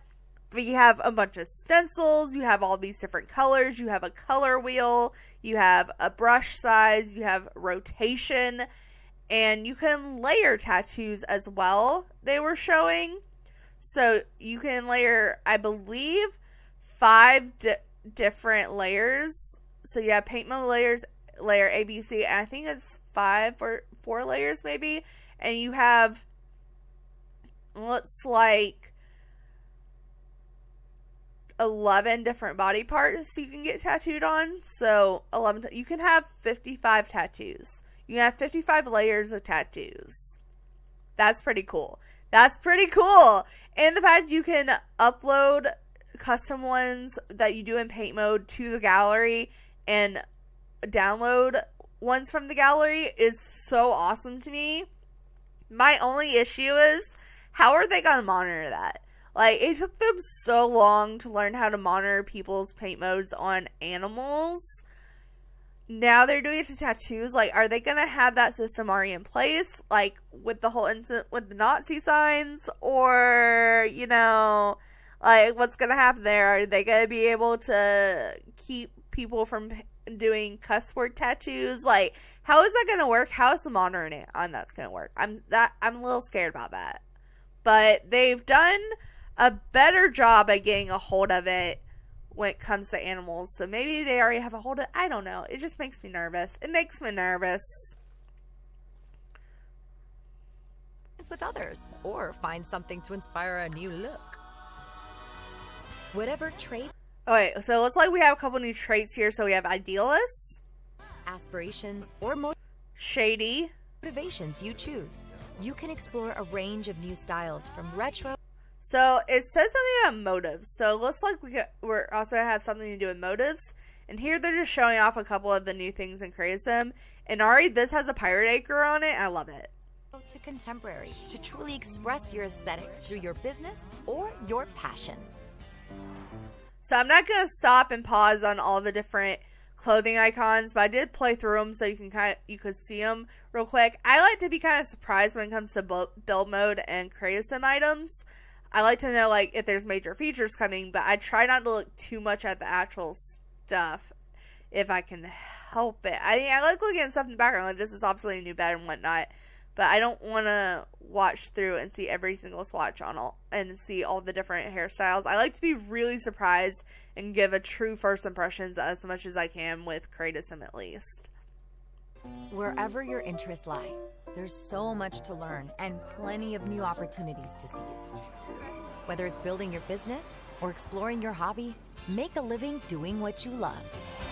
But you have a bunch of stencils, you have all these different colors, you have a color wheel, you have a brush size, you have rotation. And you can layer tattoos as well, they were showing. So you can layer, I believe, 5 different layers. So you have paint mode layers, layer A, B, C, and I think it's 5 or 4 layers maybe. And you have, looks like 11 different body parts you can get tattooed on. So 11, you can have 55 tattoos. You have 55 layers of tattoos. That's pretty cool. That's pretty cool. And the fact you can upload custom ones that you do in paint mode to the gallery and download ones from the gallery is so awesome to me. My only issue is, how are they going to monitor that? Like, it took them so long to learn how to monitor people's paint modes on animals. Now they're doing it to tattoos. Like, are they going to have that system already in place? Like, with the whole incident with the Nazi signs? Or, you know, like, what's going to happen there? Are they going to be able to keep people from doing cuss word tattoos? Like, how is that going to work? How is the monitoring on that's going to work? I'm a little scared about that. But they've done a better job at getting a hold of it when it comes to animals. So maybe they already have a hold of it. I don't know. It just makes me nervous. It makes me nervous. With others, or find something to inspire a new look. Whatever trait, Okay, so it looks like we have a couple new traits here. So we have idealist, aspirations, or shady, motivations you choose. You can explore a range of new styles from retro. So it says something about motives. So it looks like we're also have something to do with motives. And here they're just showing off a couple of the new things in Creatism. And Ari, this has a pirate anchor on it. I love it. To contemporary, to truly express your aesthetic through your business or your passion. So I'm not going to stop and pause on all the different clothing icons, but I did play through them so you could see them real quick. I like to be kind of surprised when it comes to build mode and Creatism items. I like to know like if there's major features coming, but I try not to look too much at the actual stuff if I can help it. I like looking at stuff in the background, like this is obviously a new bed and whatnot, but I don't want to watch through and see every single swatch on all and see all the different hairstyles. I like to be really surprised and give a true first impressions as much as I can with Creatism at least. Wherever your interests lie, there's so much to learn and plenty of new opportunities to seize. Whether it's building your business or exploring your hobby, make a living doing what you love.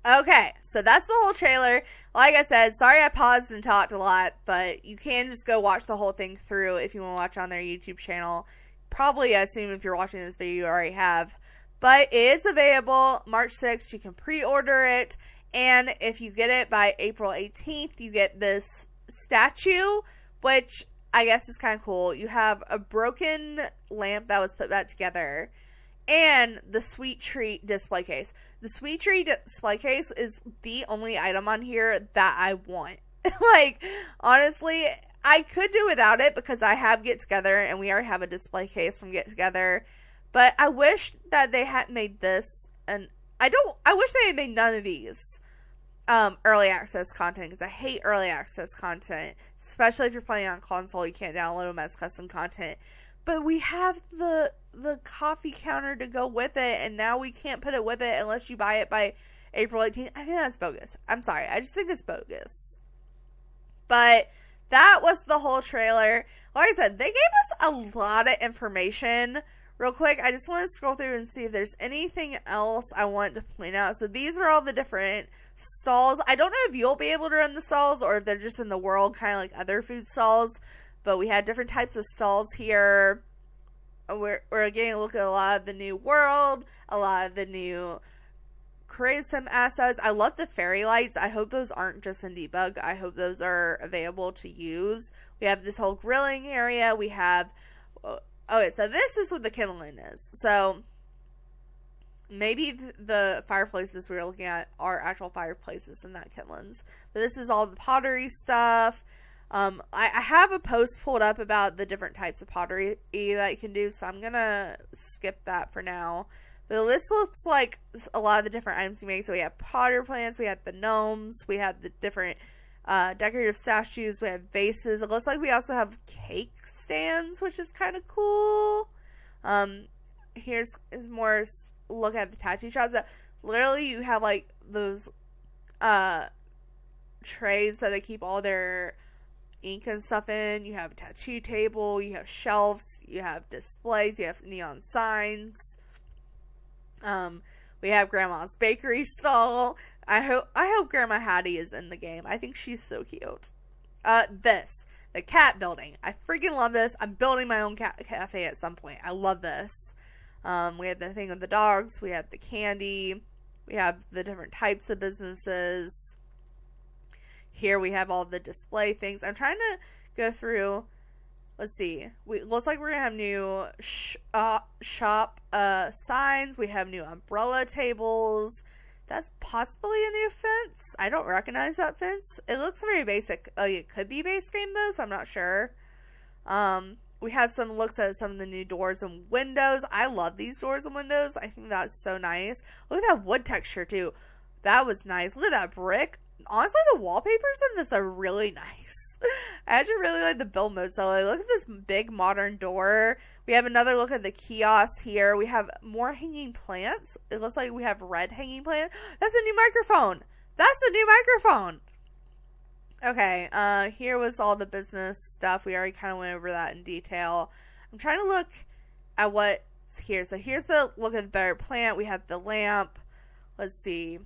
Okay, so that's the whole trailer. Like I said, sorry I paused and talked a lot, but you can just go watch the whole thing through if you want to watch on their YouTube channel. Probably, I assume if you're watching this video, you already have. But it is available March 6th. You can pre-order it. And if you get it by April 18th, you get this statue, which I guess is kind of cool. You have a broken lamp that was put back together. and the Sweet Treat display case. The Sweet Treat display case is the only item on here that I want. Like, honestly, I could do without it because I have Get Together and we already have a display case from Get Together. But I wish that they had made this, and I wish they had made none of these early access content, because I hate early access content, especially if you're playing on console. You can't download them as custom content. But we have the coffee counter to go with it, and now we can't put it with it unless you buy it by April 18th. I think that's bogus. I'm sorry. I just think it's bogus. But that was the whole trailer. Like I said, they gave us a lot of information. Real quick, I just want to scroll through and see if there's anything else I want to point out. So these are all the different stalls. I don't know if you'll be able to run the stalls or if they're just in the world, kind of like other food stalls. But we had different types of stalls here. We're getting a look at a lot of the new world, a lot of the new create some assets. I love the fairy lights. I hope those aren't just in debug. I hope those are available to use. We have this whole grilling area. We have... Okay, so this is what the kindling is. So, maybe the fireplaces we were looking at are actual fireplaces and not kindlings. But this is all the pottery stuff. I have a post pulled up about the different types of pottery that you can do, so I'm gonna skip that for now. But this looks like a lot of the different items you make. So we have potter plants, we have the gnomes, we have the different decorative statues, we have vases. It looks like we also have cake stands, which is kind of cool. Here's more look at the tattoo shops. That literally you have like those trays that they keep all their ink and stuff in. You have a tattoo table, you have shelves, you have displays, you have neon signs. We have Grandma's bakery stall. I hope Grandma Hattie is in the game. I think she's so cute. The cat building. I freaking love this. I'm building my own cat cafe at some point. I love this. We have the thing with the dogs. We have the candy. We have the different types of businesses. Here we have all the display things. I'm trying to go through. Let's see. Looks like we're going to have new shop signs. We have new umbrella tables. That's possibly a new fence. I don't recognize that fence. It looks very basic. It could be base game though, so I'm not sure. We have some looks at some of the new doors and windows. I love these doors and windows. I think that's so nice. Look at that wood texture too. That was nice. Look at that brick. Honestly, the wallpapers in this are really nice. I actually really like the build mode. So look at this big modern door. We have another look at the kiosk here. We have more hanging plants. It looks like we have red hanging plants. That's a new microphone. That's a new microphone. Okay, here was all the business stuff. We already kind of went over that in detail. I'm trying to look at what's here. So here's the look at the better plant. We have the lamp. Let's see.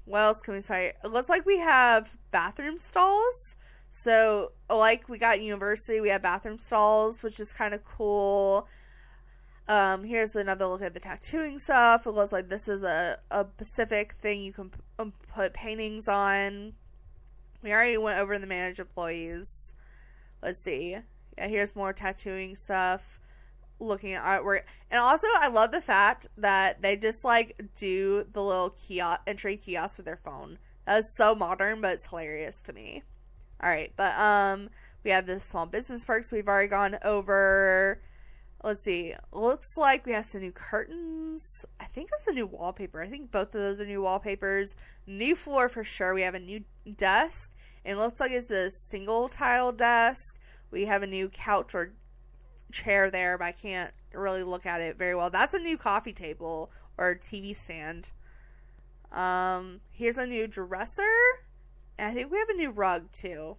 What else can we say? It looks like we have bathroom stalls. So, like we got university, we have bathroom stalls, which is kind of cool. Here's another look at the tattooing stuff. It looks like this is a specific thing you can put paintings on. We already went over the managed employees. Let's see. Yeah, here's more tattooing stuff. Looking at artwork. And also, I love the fact that they just, like, do the little entry kiosk with their phone. That is so modern, but it's hilarious to me. Alright, but, we have the small business perks we've already gone over. Let's see. Looks like we have some new curtains. I think that's a new wallpaper. I think both of those are new wallpapers. New floor for sure. We have a new desk. It looks like it's a single tile desk. We have a new couch or chair there, but I can't really look at it very well. That's a new coffee table or TV stand. Here's a new dresser, and I think we have a new rug too.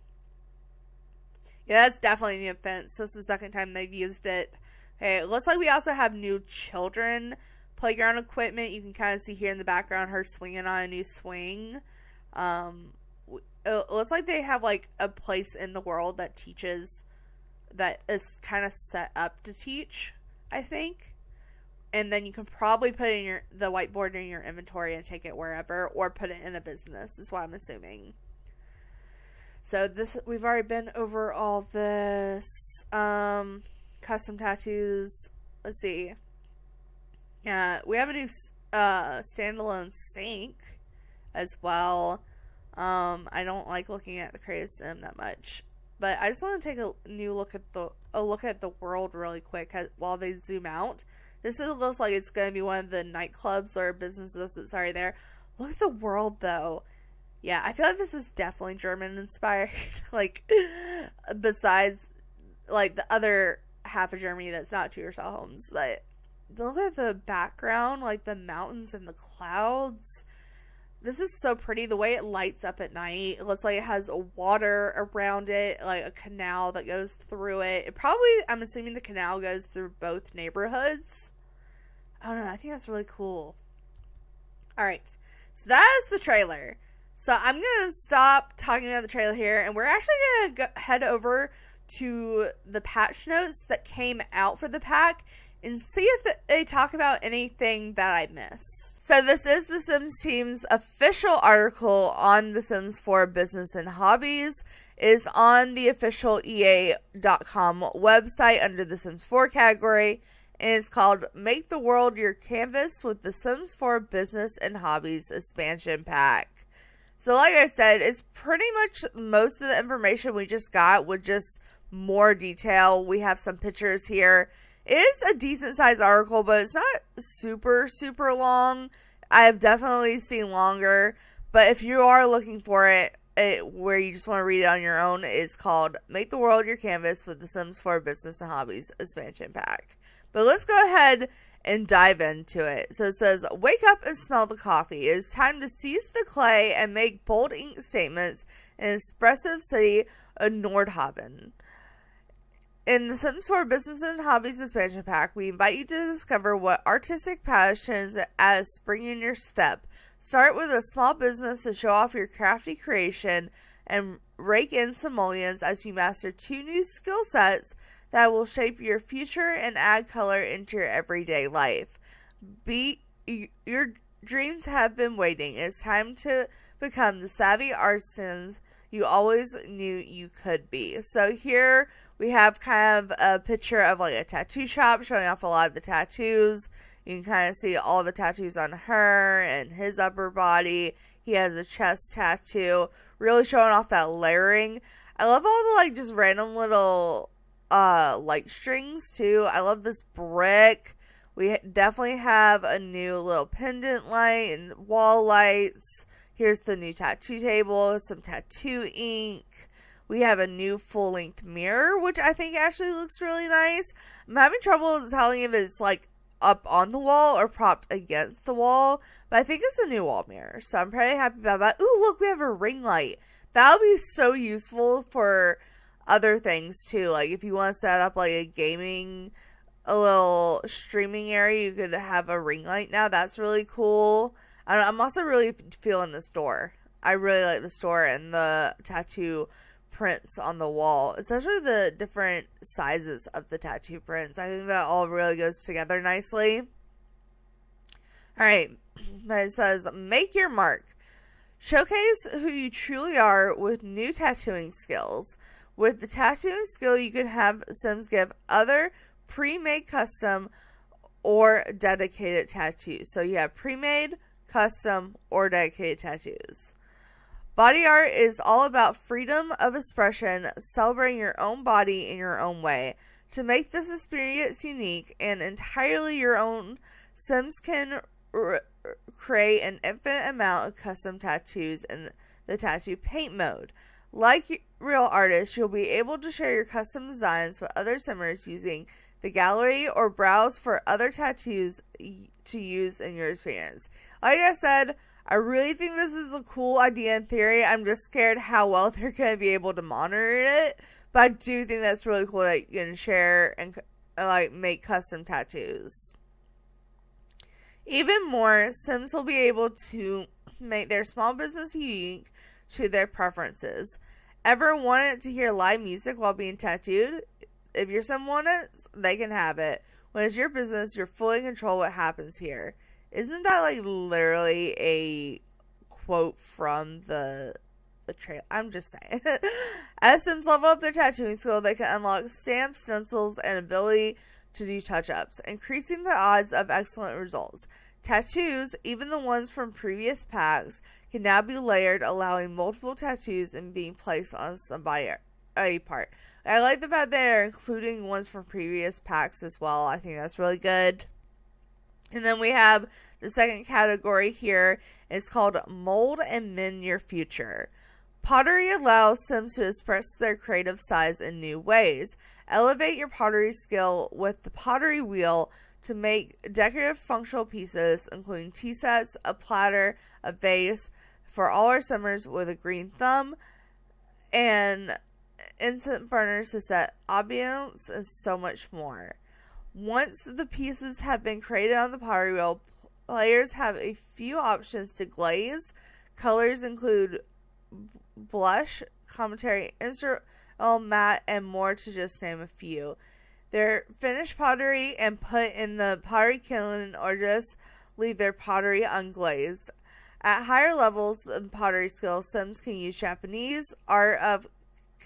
Yeah, that's definitely a new fence. This is the second time they've used it. Okay, it looks like we also have new children playground equipment. You can kind of see here in the background her swinging on a new swing. It looks like they have like a place in the world that teaches, that is kind of set up to teach, I think. And then you can probably put it in the whiteboard in your inventory and take it wherever, or put it in a business, is what I'm assuming. So we've already been over all this. Custom tattoos. Let's see. Yeah, we have a new standalone sink as well. I don't like looking at the creative sim that much, but I just want to take a look at the world really quick while they zoom out. Looks like it's going to be one of the nightclubs or businesses that's already there. Look at the world, though. Yeah, I feel like this is definitely German inspired. Like, besides, like, the other half of Germany that's not two-star homes. But look at the background, like the mountains and the clouds. This is so pretty. The way it lights up at night. It looks like it has water around it, like a canal that goes through it. I'm assuming the canal goes through both neighborhoods. I don't know. I think that's really cool. Alright. So that is the trailer. So I'm going to stop talking about the trailer here, and we're actually going to head over to the patch notes that came out for the pack and see if they talk about anything that I missed. So this is the Sims team's official article on The Sims 4 Business and Hobbies. It is on the official EA.com website under the Sims 4 category, and it's called Make the World Your Canvas with the Sims 4 Business and Hobbies expansion pack. So like I said, it's pretty much most of the information we just got with just more detail. We have some pictures here. It is a decent sized article, but it's not super, super long. I have definitely seen longer, but if you are looking for it where you just want to read it on your own, it's called Make the World Your Canvas with the Sims 4 Business and Hobbies expansion pack. But let's go ahead and dive into it. So it says, wake up and smell the coffee. It is time to seize the clay and make bold ink statements in the expressive city of Nordhaven. In the Sims 4 Business and Hobbies expansion pack, we invite you to discover what artistic passions as spring in your step. Start with a small business to show off your crafty creation and rake in simoleons as you master 2 new skill sets that will shape your future and add color into your everyday life. Your dreams have been waiting. It's time to become the savvy artisans you always knew you could be. So here we have kind of a picture of like a tattoo shop showing off a lot of the tattoos. You can kind of see all the tattoos on her and his upper body. He has a chest tattoo, really showing off that layering. I love all the like just random little light strings too. I love this brick. We definitely have a new little pendant light and wall lights. Here's the new tattoo table, some tattoo ink. We have a new full-length mirror, which I think actually looks really nice. I'm having trouble telling if it's like up on the wall or propped against the wall, but I think it's a new wall mirror, so I'm pretty happy about that. Ooh, look, we have a ring light. That'll be so useful for other things too. Like if you want to set up like a little streaming area, you could have a ring light now. That's really cool. I'm also really feeling this door. I really like this door and the tattoo prints on the wall, especially the different sizes of the tattoo prints. I think that all really goes together nicely. Alright, it says, make your mark. Showcase who you truly are with new tattooing skills. With the tattooing skill, you can have Sims give other pre-made, custom, or dedicated tattoos. So you have pre-made, custom, or dedicated tattoos. Body art is all about freedom of expression, celebrating your own body in your own way. To make this experience unique and entirely your own, Sims can create an infinite amount of custom tattoos in the tattoo paint mode. Like real artists, you'll be able to share your custom designs with other Simmers using the gallery or browse for other tattoos to use in your experience. Like I said, I really think this is a cool idea in theory. I'm just scared how well they're going to be able to monitor it. But I do think that's really cool that you can share and like make custom tattoos. Even more, Sims will be able to make their small business unique to their preferences. Ever wanted to hear live music while being tattooed? If your Sim wants it, they can have it. When it's your business, you're fully in control what happens here. Isn't that like literally a quote from the trailer? I'm just saying. As Sims level up their tattooing skill, they can unlock stamps, stencils, and ability to do touch-ups, increasing the odds of excellent results. Tattoos, even the ones from previous packs, can now be layered, allowing multiple tattoos and being placed on somebody a part. I like the fact they're including ones from previous packs as well. I think that's really good. And then we have the second category here. It's called Mold and Mend Your Future. Pottery allows Sims to express their creative sides in new ways. Elevate your pottery skill with the pottery wheel to make decorative functional pieces, including tea sets, a platter, a vase, for all our Simmers with a green thumb, and instant burners to set ambience, and so much more. Once the pieces have been created on the pottery wheel, players have a few options to glaze. Colors include blush, commentary, instrumental, matte, and more, to just name a few. They're finished pottery and put in the pottery kiln, or just leave their pottery unglazed. At higher levels of pottery skill, Sims can use Japanese art of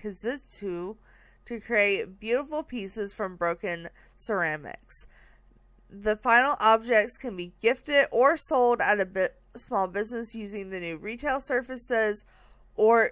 Kazetsu to create beautiful pieces from broken ceramics. The final objects can be gifted or sold at a small business using the new retail surfaces, or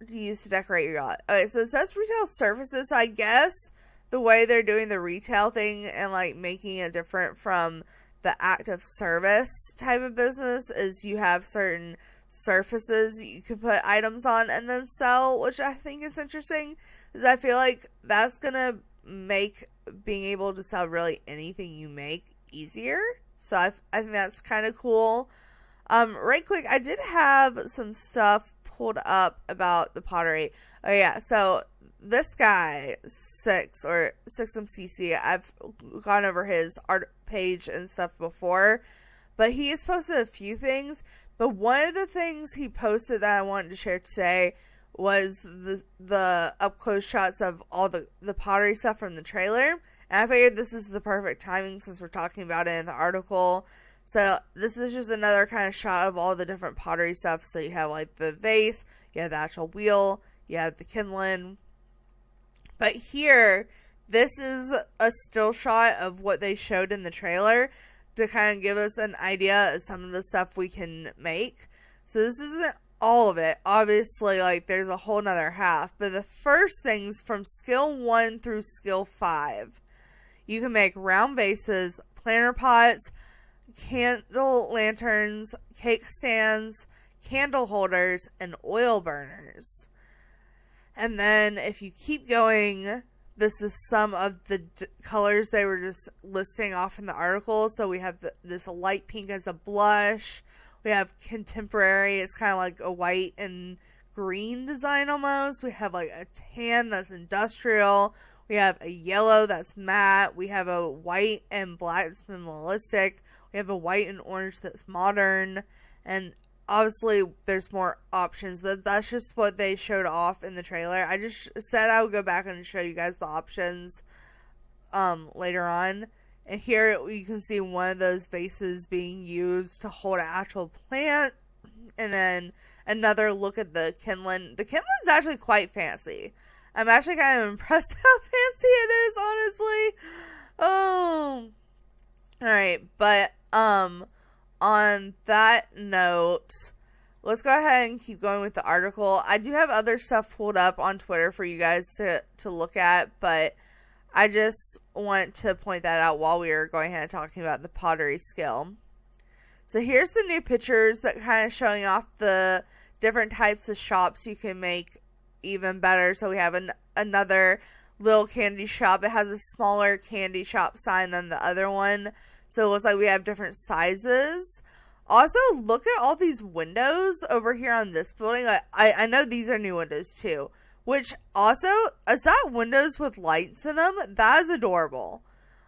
used to decorate your yacht. Okay, so it says retail surfaces, so I guess the way they're doing the retail thing and like making it different from the active service type of business is you have certain surfaces you can put items on and then sell, which I think is interesting, because I feel like that's gonna make being able to sell really anything you make easier. So I think that's kind of cool. Right quick, I did have some stuff pulled up about the pottery. Oh yeah, so this guy, Sixmcc, I've gone over his art page and stuff before, but he has posted a few things. But one of the things he posted that I wanted to share today was the up close shots of all the pottery stuff from the trailer. And I figured this is the perfect timing since we're talking about it in the article. So this is just another kind of shot of all the different pottery stuff. So you have like the vase, you have the actual wheel, you have the kindling. But here, this is a still shot of what they showed in the trailer to kind of give us an idea of some of the stuff we can make. So this isn't all of it. Obviously, like, there's a whole nother half. But the first things from skill 1 through skill 5, you can make round vases, planter pots, candle lanterns, cake stands, candle holders, and oil burners. And then if you keep going, this is some of the colors they were just listing off in the article. So we have this light pink as a blush. We have contemporary. It's kind of like a white and green design almost. We have like a tan that's industrial. We have a yellow that's matte. We have a white and black that's minimalistic. We have a white and orange that's modern. And obviously, there's more options, but that's just what they showed off in the trailer. I just said I would go back and show you guys the options later on. And here you can see one of those vases being used to hold an actual plant. And then another look at the kindling. The kindling's actually quite fancy. I'm actually kind of impressed how fancy it is, honestly. Oh. Alright, but on that note, let's go ahead and keep going with the article. I do have other stuff pulled up on Twitter for you guys to look at, but I just want to point that out while we are going ahead and talking about the pottery skill. So here's the new pictures that kind of showing off the different types of shops you can make even better. So we have another little candy shop. It has a smaller candy shop sign than the other one. So it looks like we have different sizes. Also, look at all these windows over here on this building. I know these are new windows too. Which also, is that windows with lights in them? That is adorable.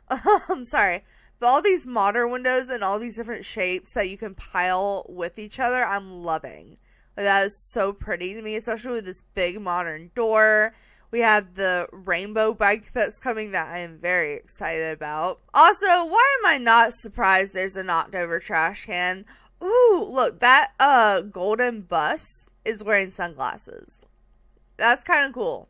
I'm sorry. But all these modern windows and all these different shapes that you can pile with each other, I'm loving. Like, that is so pretty to me, especially with this big modern door. We have the rainbow bike that's coming that I am very excited about. Also, why am I not surprised there's a knocked over trash can? Ooh, look, that golden bus is wearing sunglasses. That's kind of cool.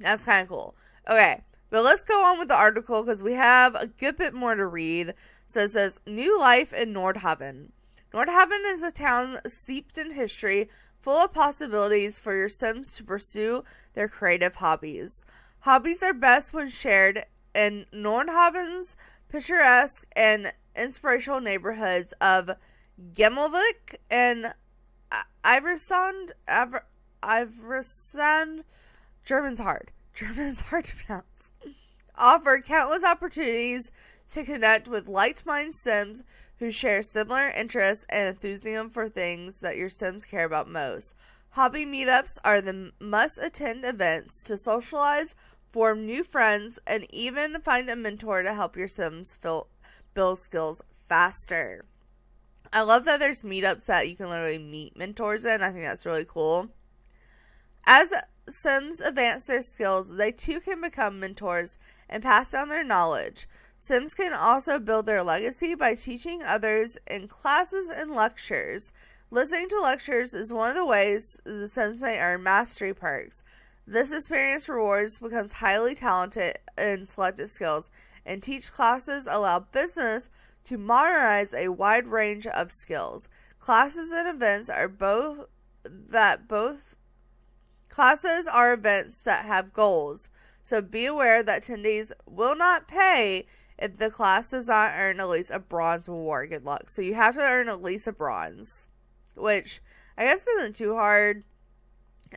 Okay, But let's go on with the article because we have a good bit more to read. So it says, New Life in Nordhaven. Nordhaven is a town steeped in history, full of possibilities for your Sims to pursue their creative hobbies. Hobbies are best when shared in Nordhaven's picturesque and inspirational neighborhoods of Gemmelvik and Iversand. Iversand. German's hard to pronounce. Offer countless opportunities to connect with like-minded Sims who share similar interests and enthusiasm for things that your Sims care about most. Hobby meetups are the must-attend events to socialize, form new friends, and even find a mentor to help your Sims build skills faster. I love that there's meetups that you can literally meet mentors in. I think that's really cool. As Sims advance their skills, they too can become mentors and pass down their knowledge. Sims can also build their legacy by teaching others in classes and lectures. Listening to lectures is one of the ways the Sims may earn mastery perks. This experience rewards becomes highly talented in selected skills, and teach classes allow business to modernize a wide range of skills. Classes and events are Classes are events that have goals, so be aware that attendees will not pay if the class does not earn at least a bronze reward. Good luck. So you have to earn at least a bronze, which I guess isn't too hard.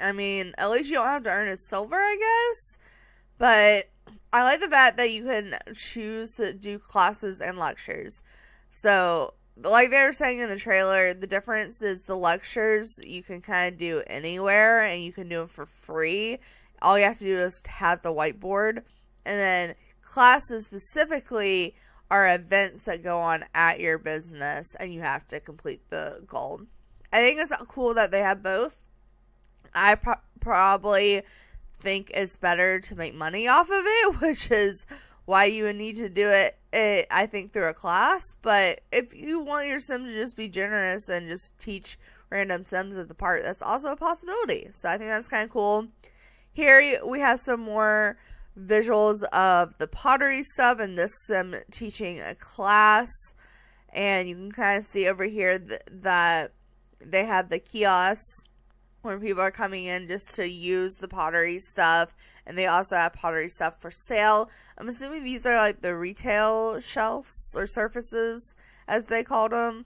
I mean, at least you don't have to earn a silver, I guess. But I like the fact that you can choose to do classes and lectures. So, like they were saying in the trailer, the difference is the lectures you can kind of do anywhere and you can do them for free. All you have to do is have the whiteboard. And then classes specifically are events that go on at your business and you have to complete the goal. I think it's cool that they have both. I probably think it's better to make money off of it, which is why you would need to do it, I think, through a class. But if you want your sim to just be generous and just teach random sims at the park, that's also a possibility. So I think that's kind of cool. Here we have some more visuals of the pottery stuff and this sim teaching a class. And you can kind of see over here that they have the kiosks where people are coming in just to use the pottery stuff. And they also have pottery stuff for sale. I'm assuming these are like the retail shelves or surfaces, as they called them.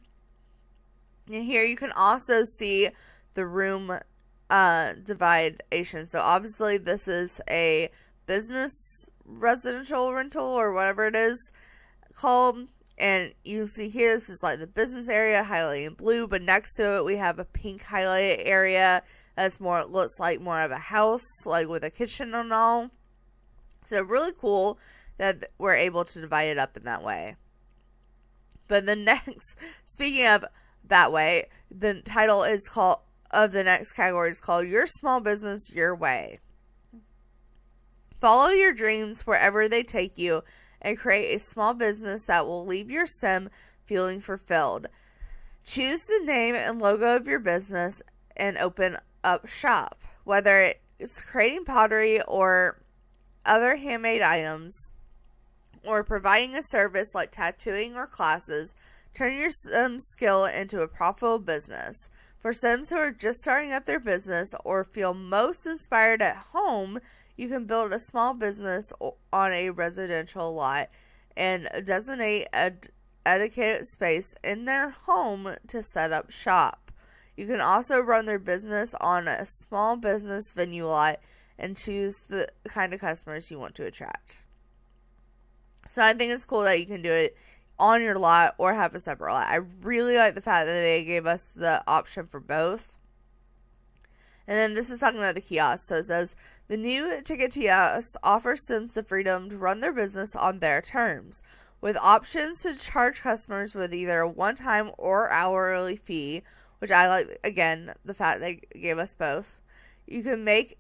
And here you can also see the room dividation. So obviously this is a business residential rental or whatever it is called. And you see here, this is like the business area highlighted in blue, but next to it we have a pink highlighted area that's looks like more of a house, like with a kitchen and all. So really cool that we're able to divide it up in that way. But the next, speaking of that way, the title is called of the next category is called Your Small Business Your Way. Follow your dreams wherever they take you and create a small business that will leave your sim feeling fulfilled. Choose the name and logo of your business and open up shop. Whether it's creating pottery or other handmade items or providing a service like tattooing or classes, turn your sim skill into a profitable business. For sims who are just starting up their business or feel most inspired at home, you can build a small business on a residential lot and designate a dedicated space in their home to set up shop. You can also run their business on a small business venue lot and choose the kind of customers you want to attract. So I think it's cool that you can do it on your lot or have a separate lot. I really like the fact that they gave us the option for both. And then this is talking about the kiosk. So it says, the new ticket kiosk offers Sims the freedom to run their business on their terms, with options to charge customers with either a one-time or hourly fee, which I like, again, the fact they gave us both. You can make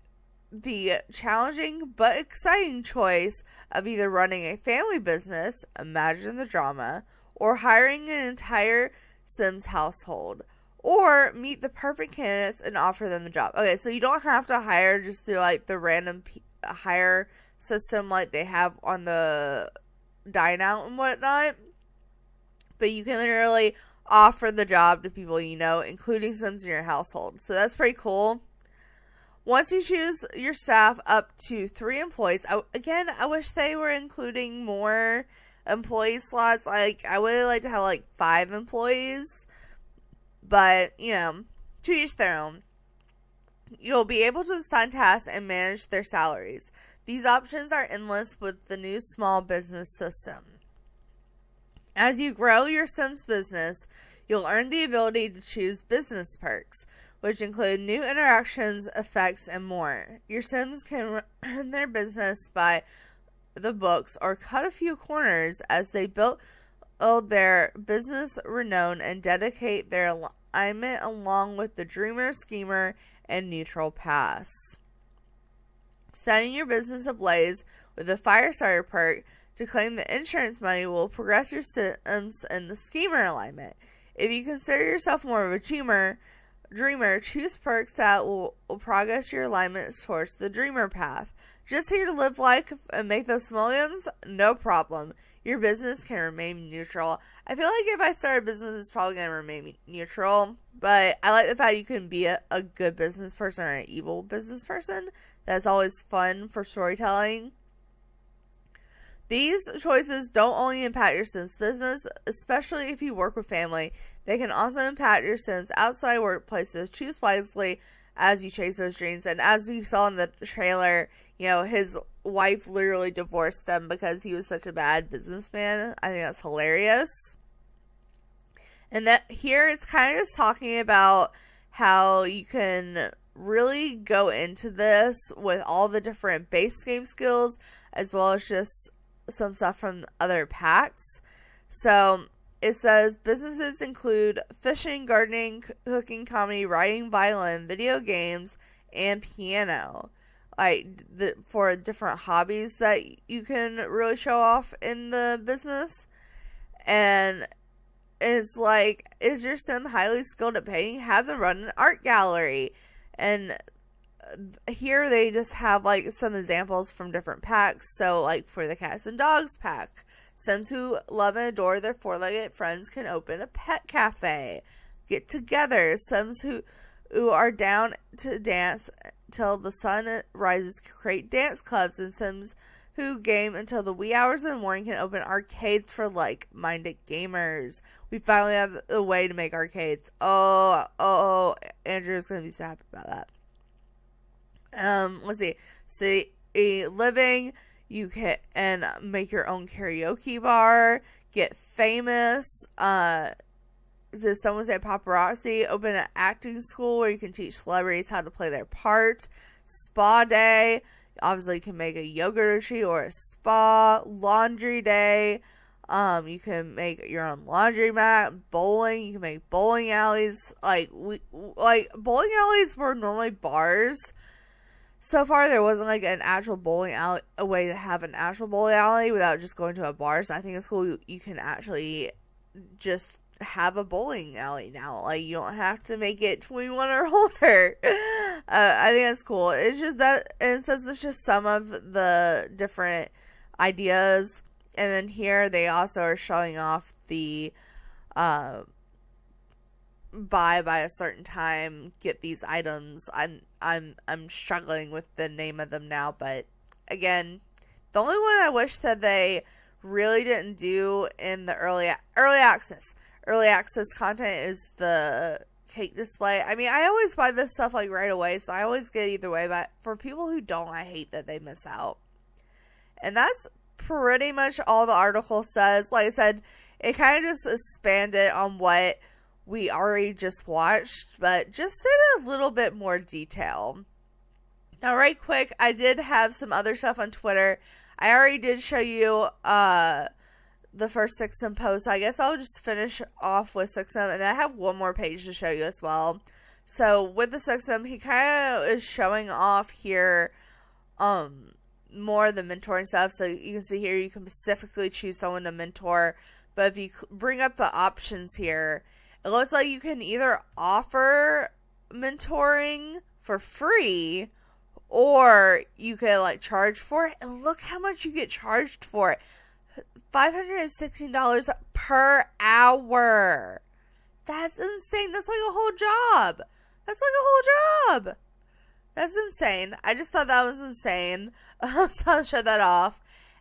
the challenging but exciting choice of either running a family business, imagine the drama, or hiring an entire Sims household. Or meet the perfect candidates and offer them the job. Okay, so you don't have to hire just through like the random hire system like they have on the Dine Out and whatnot. But you can literally offer the job to people you know, including Sims in your household. So that's pretty cool. Once you choose your staff up to 3 employees, I wish they were including more employee slots. Like, I would like to have like 5 employees, but to each their own. You'll be able to assign tasks and manage their salaries. These options are endless with the new small business system. As you grow your Sims business, you'll earn the ability to choose business perks, which include new interactions, effects, and more. Your Sims can run their business by the books or cut a few corners as they build their business renown and dedicate their alignment along with the Dreamer, Schemer, and Neutral paths. Setting your business ablaze with a Firestarter perk to claim the insurance money will progress your Sims in the Schemer alignment. If you consider yourself more of a Dreamer, choose perks that will progress your alignment towards the Dreamer path. Just here to live life and make those simoleons? No problem. Your business can remain neutral. I feel like if I start a business, it's probably going to remain neutral. But I like the fact you can be a good business person or an evil business person. That's always fun for storytelling. These choices don't only impact your Sims business, especially if you work with family. They can also impact your Sims outside workplaces. Choose wisely as you chase those dreams. And as you saw in the trailer, his wife literally divorced him because he was such a bad businessman. I think that's hilarious. And that here it's kind of just talking about how you can really go into this with all the different base game skills as well as just some stuff from other packs. So it says businesses include fishing, gardening, cooking, comedy, writing, violin, video games, and piano. For different hobbies that you can really show off in the business. And it's like, is your Sim highly skilled at painting? Have them run an art gallery. And here they just have some examples from different packs. So for the cats and dogs pack, Sims who love and adore their 4-legged friends can open a pet cafe, get together. Sims who are down to dance till the sun rises create dance clubs, and Sims who game until the wee hours of the morning can open arcades for like-minded gamers. We finally have a way to make arcades. Oh, Andrew's gonna be so happy about that. Let's see. City living. You can make your own karaoke bar. Get famous. Does someone say paparazzi? Open an acting school where you can teach celebrities how to play their part. Spa day. Obviously, you can make a yoga retreat or a spa. Laundry day. You can make your own laundromat. Bowling. You can make bowling alleys. Bowling alleys were normally bars. So far, there wasn't an actual bowling alley, a way to have an actual bowling alley without just going to a bar. So I think it's cool. You can actually just have a bowling alley now. You don't have to make it 21 or older. I think that's cool. It's just that, and it says it's just some of the different ideas. And then here they also are showing off the buy by a certain time, get these items. I'm struggling with the name of them now, but again, the only one I wish that they really didn't do in the early access content is the cake display. I mean, I always buy this stuff right away, so I always get either way, but for people who don't, I hate that they miss out. And that's pretty much all the article says. Like I said, it kind of just expanded on what we already just watched, but just in a little bit more detail. Now, right quick, I did have some other stuff on Twitter. I already did show you the first Sixum post. So I guess I'll just finish off with Sixum, and I have one more page to show you as well. So with the Sixum, he kind of is showing off here more of the mentoring stuff. So you can see here, you can specifically choose someone to mentor. But if you bring up the options here, it looks like you can either offer mentoring for free or you could like charge for it, and look how much you get charged for it. $516 per hour. That's insane. That's like a whole job. That's like a whole job. That's insane. I just thought that was insane. So I'll show that off.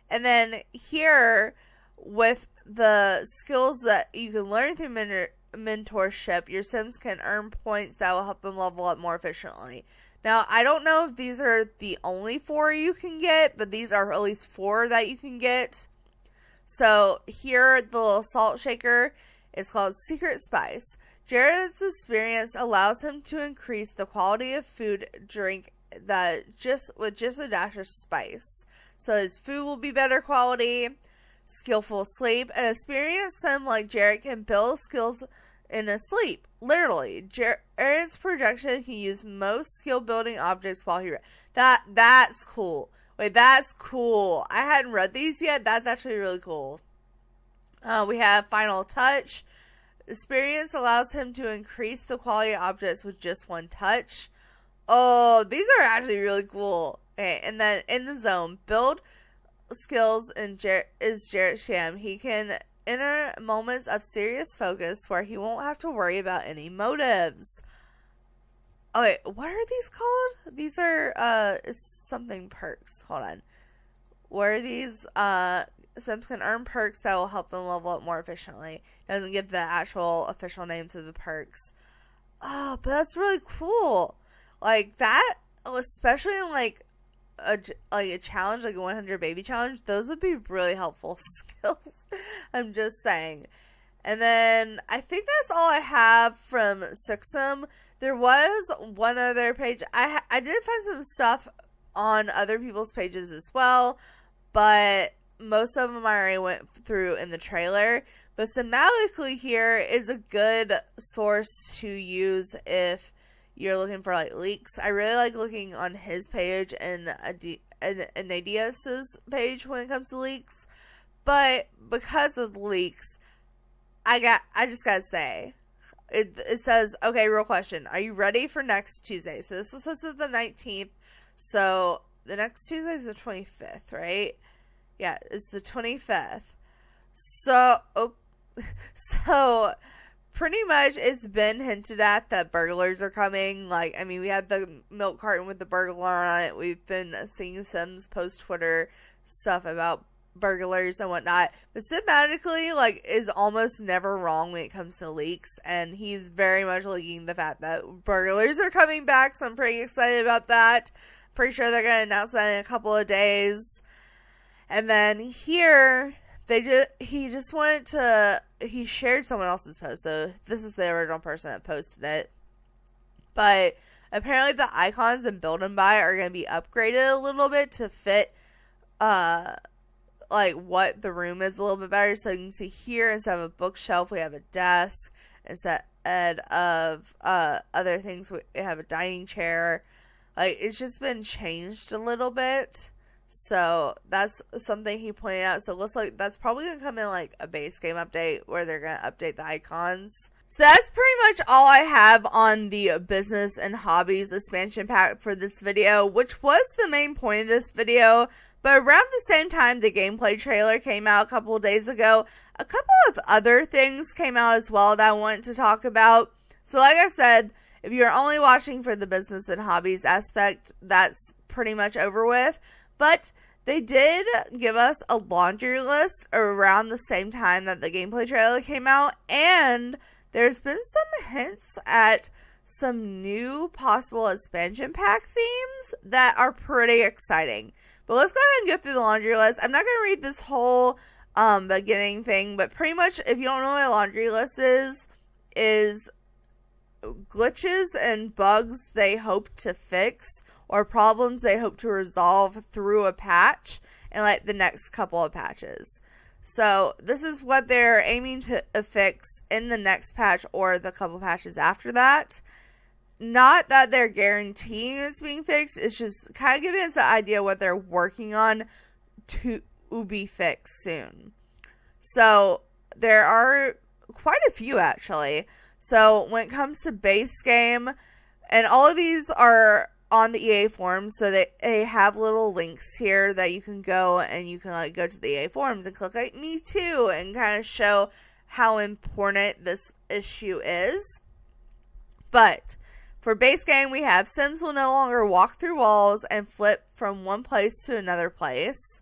And then here, with the skills that you can learn through mentorship, your Sims can earn points that will help them level up more efficiently. Now, I don't know if these are the only 4 you can get, but these are at least 4 that you can get. So here, the little salt shaker is called Secret Spice. Jared's experience allows him to increase the quality of food drink with just a dash of spice. So his food will be better quality. Skillful sleep. An experienced sim like Jared can build skills in his sleep. Literally, Jared's projection can use most skill building objects while he that's cool. Wait, that's cool. I hadn't read these yet. That's actually really cool. We have Final Touch. Experience allows him to increase the quality of objects with just one touch. Oh, these are actually really cool. Okay, and then In the Zone. Build skills is Jared Sham. He can enter moments of serious focus where he won't have to worry about any motives. Oh wait, what are these called? These are something perks. Hold on. What are these? Sims can earn perks that will help them level up more efficiently. It doesn't give the actual official names of the perks. Oh, but that's really cool. Like that, especially in like a challenge, like a 100 baby challenge, those would be really helpful skills. I'm just saying. And then I think that's all I have from Sixum. There was one other page. I did find some stuff on other people's pages as well, but most of them I already went through in the trailer. But thematically here is a good source to use if you're looking for like leaks. I really like looking on his page and Anadias's page when it comes to leaks. But because of the leaks, I just gotta say, it says, okay, real question. Are you ready for next Tuesday? So this was supposed to be the 19th. So the next Tuesday is the 25th, right? Yeah, it's the 25th. So pretty much it's been hinted at that burglars are coming. Like, I mean, we had the milk carton with the burglar on it. We've been seeing Sims post Twitter stuff about burglars and whatnot. But thematically, like, is almost never wrong when it comes to leaks. And he's very much leaking the fact that burglars are coming back. So I'm pretty excited about that. Pretty sure they're going to announce that in a couple of days. And then here, he shared someone else's post. So this is the original person that posted it. But apparently the icons in Build and Buy are going to be upgraded a little bit to fit, like what the room is a little bit better. So you can see here, instead of a bookshelf, we have a desk. Instead of other things, we have a dining chair. Like, it's just been changed a little bit. So that's something he pointed out. So it looks like that's probably going to come in like a base game update where they're going to update the icons. So that's pretty much all I have on the Business and Hobbies expansion pack for this video, which was the main point of this video. But around the same time the gameplay trailer came out a couple of days ago, a couple of other things came out as well that I wanted to talk about. So like I said, if you're only watching for the Business and Hobbies aspect, that's pretty much over with. But they did give us a laundry list around the same time that the gameplay trailer came out. And there's been some hints at some new possible expansion pack themes that are pretty exciting. But let's go ahead and get through the laundry list. I'm not going to read this whole beginning thing. But pretty much, if you don't know what a laundry list is glitches and bugs they hope to fix, or problems they hope to resolve through a patch and like the next couple of patches. So this is what they're aiming to fix in the next patch or the couple patches after that. Not that they're guaranteeing it's being fixed. It's just kind of giving us an idea what they're working on to be fixed soon. So there are quite a few actually. So when it comes to base game, and all of these are on the EA forums, so they have little links here that you can go and you can like go to the EA forums and click like me too and kind of show how important this issue is. But for base game, we have Sims will no longer walk through walls and flip from one place to another place.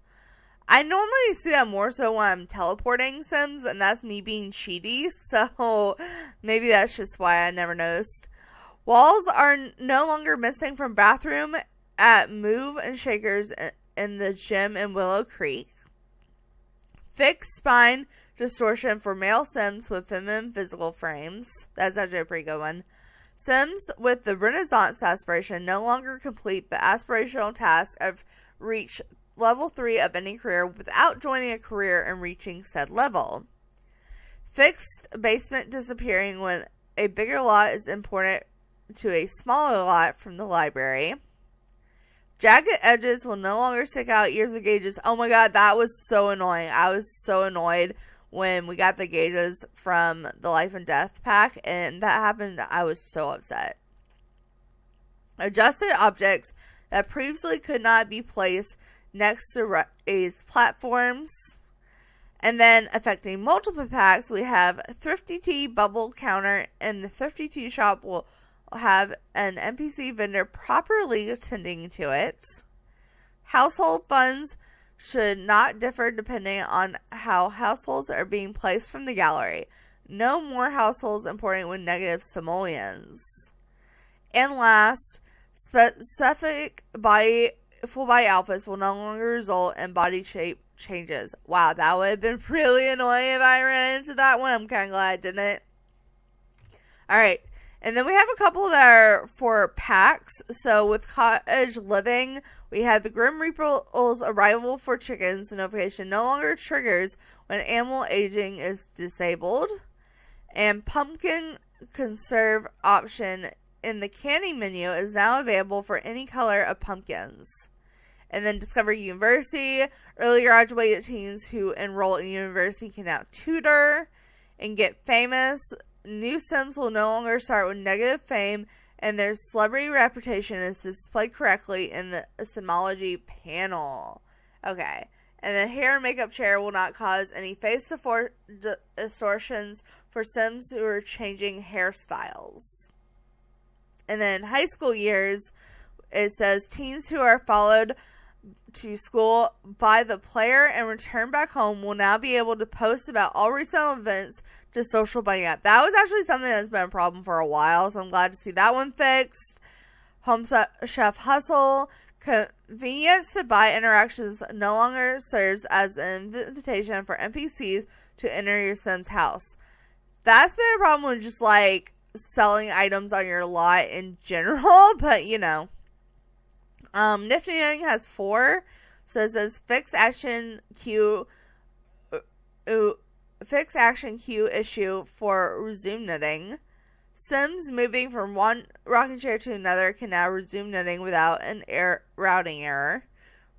I normally see that more so when I'm teleporting Sims, and that's me being cheaty, so maybe that's just why I never noticed. Walls are no longer missing from bathroom at Move and Shakers in the gym in Willow Creek. Fixed spine distortion for male Sims with feminine physical frames. That's actually a pretty good one. Sims with the Renaissance aspiration no longer complete the aspirational task of reach level 3 of any career without joining a career and reaching said level. Fixed basement disappearing when a bigger lot is imported to a smaller lot from the library. Jagged edges will no longer stick out ears of gauges. Oh my god, that was so annoying. I was so annoyed when we got the gauges from the Life and Death pack, and that happened. I was so upset. Adjusted objects that previously could not be placed next to raised platforms. And then affecting multiple packs, we have Thrifty Tea Bubble Counter, and the Thrifty Tea Shop will have an NPC vendor properly attending to it. Household funds should not differ depending on how households are being placed from the gallery. No more households importing with negative simoleons. And last, specific full body outfits will no longer result in body shape changes. Wow, that would have been really annoying if I ran into that one. I'm kind of glad I didn't. Alright. And then we have a couple that are for packs. So with Cottage Living, we have the Grim Reaper's arrival for chickens notification no longer triggers when animal aging is disabled. And Pumpkin Conserve option in the canning menu is now available for any color of pumpkins. And then Discover University, early graduated teens who enroll in university can now tutor and get famous. New Sims will no longer start with negative fame, and their celebrity reputation is displayed correctly in the Simology panel. Okay. And then hair and makeup chair will not cause any face distortions for Sims who are changing hairstyles. And then high school years, it says teens who are followed to school by the player and return back home will now be able to post about all recent events to social bunny app. That was actually something that's been a problem for a while, so I'm glad to see that one fixed. Home Chef Hustle. Convenience to buy interactions no longer serves as an invitation for NPCs to enter your Sim's house. That's been a problem with just like selling items on your lot in general, but you know. Nifty Young has 4, so it says fix action queue issue for resume knitting. Sims moving from one rocking chair to another can now resume knitting without an routing error.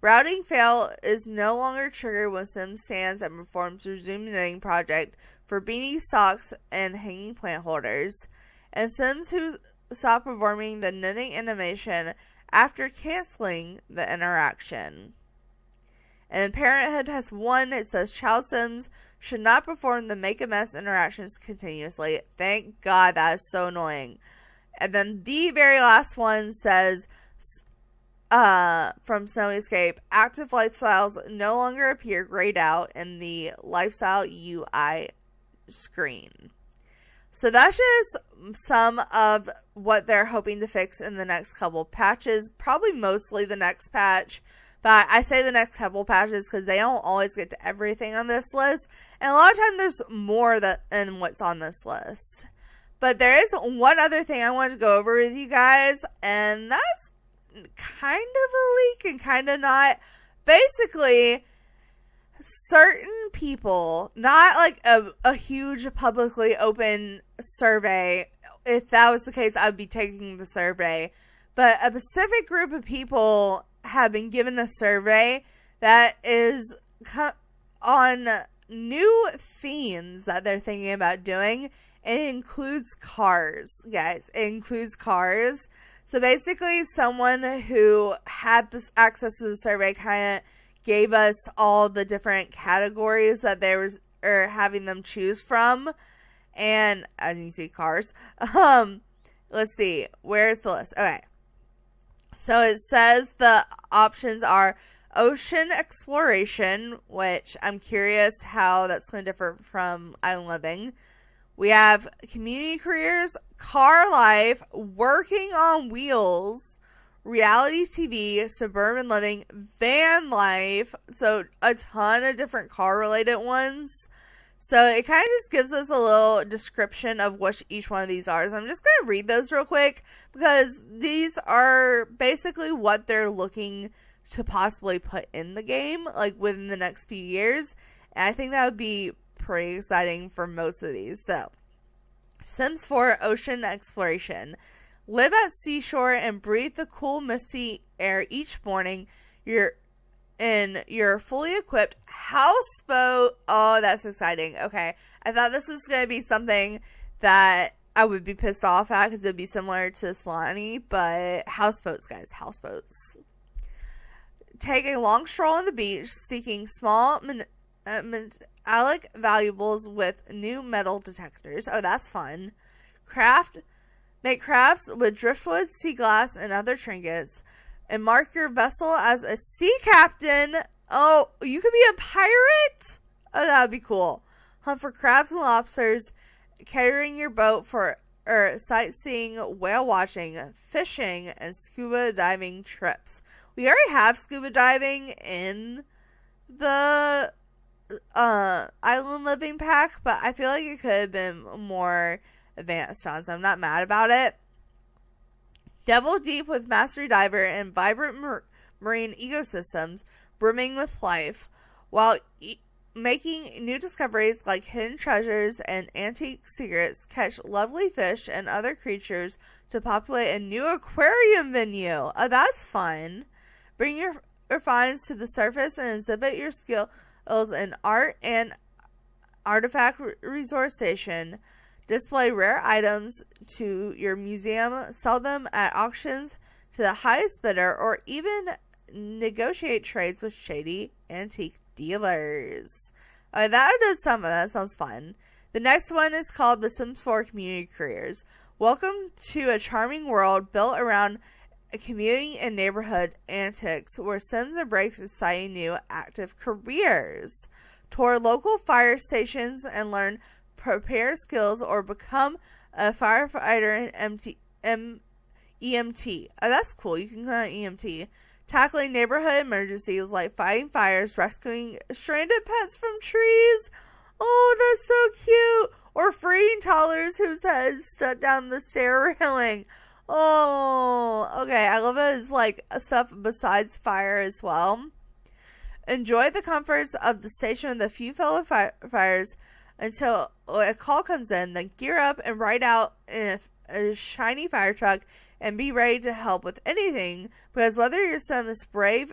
Routing fail is no longer triggered when Sim stands and performs resume knitting project for beanie socks and hanging plant holders. And Sims who stop performing the knitting animation after canceling the interaction. And Parenthood has 1. It says child Sims should not perform the make a mess interactions continuously. Thank God, that is so annoying. And then the very last one says, from Snowy Escape, active lifestyles no longer appear grayed out in the lifestyle UI screen. So that's just some of what they're hoping to fix in the next couple patches. Probably mostly the next patch. But I say the next couple patches because they don't always get to everything on this list. And a lot of times there's more than what's on this list. But there is one other thing I wanted to go over with you guys. And that's kind of a leak and kind of not. Basically, certain people, not like a huge publicly open survey. If that was the case, I would be taking the survey. But a specific group of people have been given a survey that is on new themes that they're thinking about doing. And it includes cars, guys. It includes cars. So basically, someone who had this access to the survey kind of gave us all the different categories that they were having them choose from. And as you see, cars. Let's see. Where's the list? Okay. So it says the options are ocean exploration, which I'm curious how that's going to differ from island living. We have community careers, car life, working on wheels, reality TV, suburban living, van life. So a ton of different car related ones. So it kind of just gives us a little description of what each one of these are. So I'm just going to read those real quick because these are basically what they're looking to possibly put in the game, like within the next few years. And I think that would be pretty exciting for most of these. So, Sims 4 Ocean Exploration. Live at seashore and breathe the cool, misty air each morning. You're in your fully equipped houseboat. Oh, that's exciting. Okay. I thought this was going to be something that I would be pissed off at because it would be similar to Solani, but houseboats, guys. Houseboats. Take a long stroll on the beach, seeking small metallic valuables with new metal detectors. Oh, that's fun. Make crafts with driftwood, sea glass, and other trinkets. And mark your vessel as a sea captain. Oh, you could be a pirate? Oh, that would be cool. Hunt for crabs and lobsters. Catering your boat for sightseeing, whale watching, fishing, and scuba diving trips. We already have scuba diving in the island living pack, but I feel like it could have been more advanced on, so I'm not mad about it. Devil deep with mastery diver and vibrant marine ecosystems brimming with life, while making new discoveries like hidden treasures and antique secrets. Catch lovely fish and other creatures to populate a new aquarium venue. Oh, that's fun. Bring your finds to the surface and exhibit your skills in art and artifact resource station. Display rare items to your museum, sell them at auctions to the highest bidder, or even negotiate trades with shady antique dealers. That I did some of that. Sounds fun. The next one is called The Sims 4 Community Careers. Welcome to a charming world built around a community and neighborhood antics where Sims embrace exciting new active careers. Tour local fire stations and learn prepare skills or become a firefighter and EMT. Oh, that's cool. You can go on EMT. Tackling neighborhood emergencies like fighting fires, rescuing stranded pets from trees. Oh, that's so cute. Or freeing toddlers whose heads stuck down the stair railing. Oh, okay. I love that it's like stuff besides fire as well. Enjoy the comforts of the station with a few fellow fires until a call comes in. Then gear up and ride out in a shiny fire truck and be ready to help with anything, because whether your sim is brave,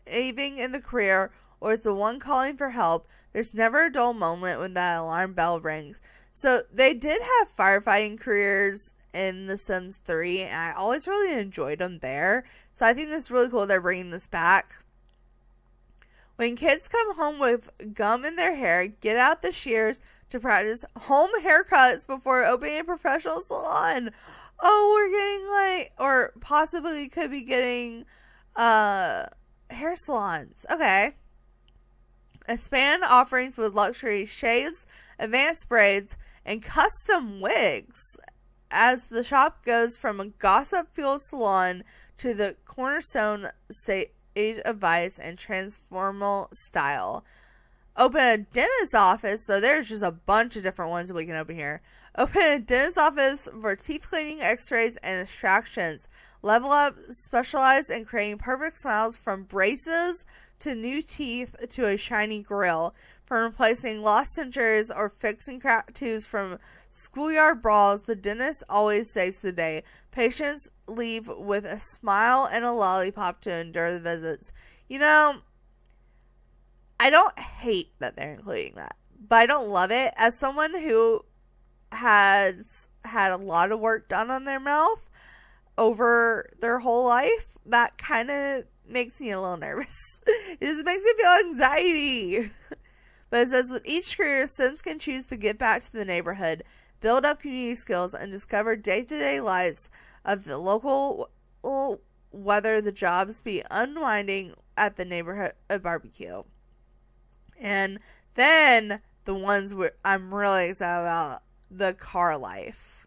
aiming in the career, or is the one calling for help, there's never a dull moment when that alarm bell rings. So they did have firefighting careers in The Sims 3, and I always really enjoyed them there. So I think it's really cool they're bringing this back. When kids come home with gum in their hair, get out the shears to practice home haircuts before opening a professional salon. Oh, we're getting or possibly could be getting hair salons. Okay. Expand offerings with luxury shaves, advanced braids, and custom wigs as the shop goes from a gossip-fueled salon to the cornerstone age of vice and transformal style. Open a dentist office, so there's just a bunch of different ones that we can open here. Open a dentist office for teeth cleaning, x-rays, and extractions. Level up, specialize in creating perfect smiles from braces to new teeth to a shiny grill. From replacing lost dentures or fixing cracked tooth from schoolyard brawls, the dentist always saves the day. Patients leave with a smile and a lollipop to endure the visits. You know, I don't hate that they're including that, but I don't love it. As someone who has had a lot of work done on their mouth over their whole life, that kind of makes me a little nervous. It just makes me feel anxiety. But it says, with each career, Sims can choose to give back to the neighborhood, build up community skills, and discover day-to-day lives of the local, whether the jobs be unwinding at the neighborhood barbecue. And then the ones where I'm really excited about, the car life.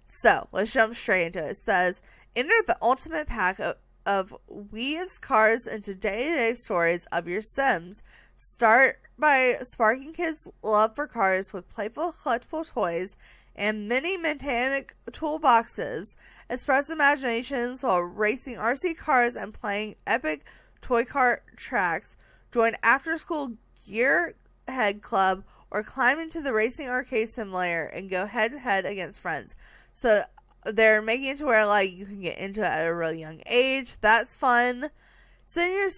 So let's jump straight into it. It says, enter the ultimate pack of weaves cars into day-to-day stories of your Sims. Start by sparking kids' love for cars with playful collectible toys and mini mechanic toolboxes. Express imaginations while racing RC cars and playing epic toy car tracks. Join after-school Gearhead Club or climb into the racing arcade simulator and go head-to-head against friends. So they're making it to where, like, you can get into it at a really young age. That's fun. Send your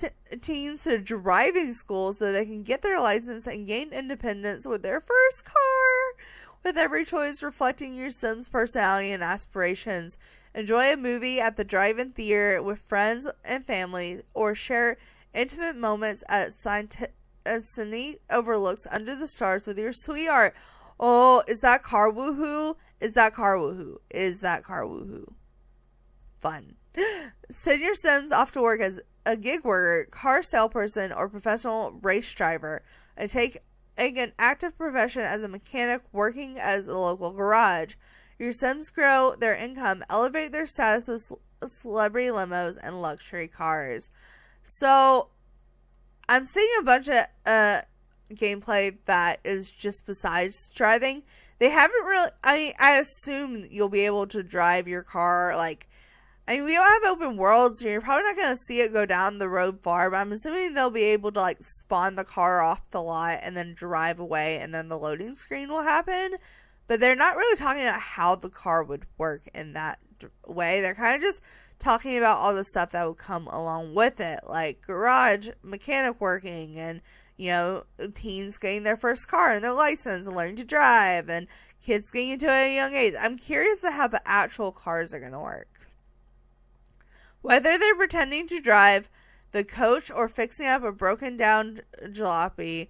teens to driving school so they can get their license and gain independence with their first car. With every choice reflecting your Sims' personality and aspirations. Enjoy a movie at the drive-in theater with friends and family, or share intimate moments at scenic overlooks under the stars with your sweetheart. Oh, is that car woohoo? Is that car woohoo? Is that car woohoo? Fun. Send your Sims off to work as a gig worker, car salesperson, or professional race driver, and take an active profession as a mechanic working as a local garage. Your Sims grow their income, elevate their status with celebrity limos and luxury cars. So, I'm seeing a bunch of gameplay that is just besides driving. They haven't really, I assume you'll be able to drive your car, like, I mean, we don't have open worlds, so you're probably not going to see it go down the road far, but I'm assuming they'll be able to, like, spawn the car off the lot and then drive away, and then the loading screen will happen. But they're not really talking about how the car would work in that way. They're kind of just talking about all the stuff that would come along with it, like garage, mechanic working, and, you know, teens getting their first car and their license and learning to drive, and kids getting into it at a young age. I'm curious to how the actual cars are going to work. Whether they're pretending to drive the coach or fixing up a broken down jalopy,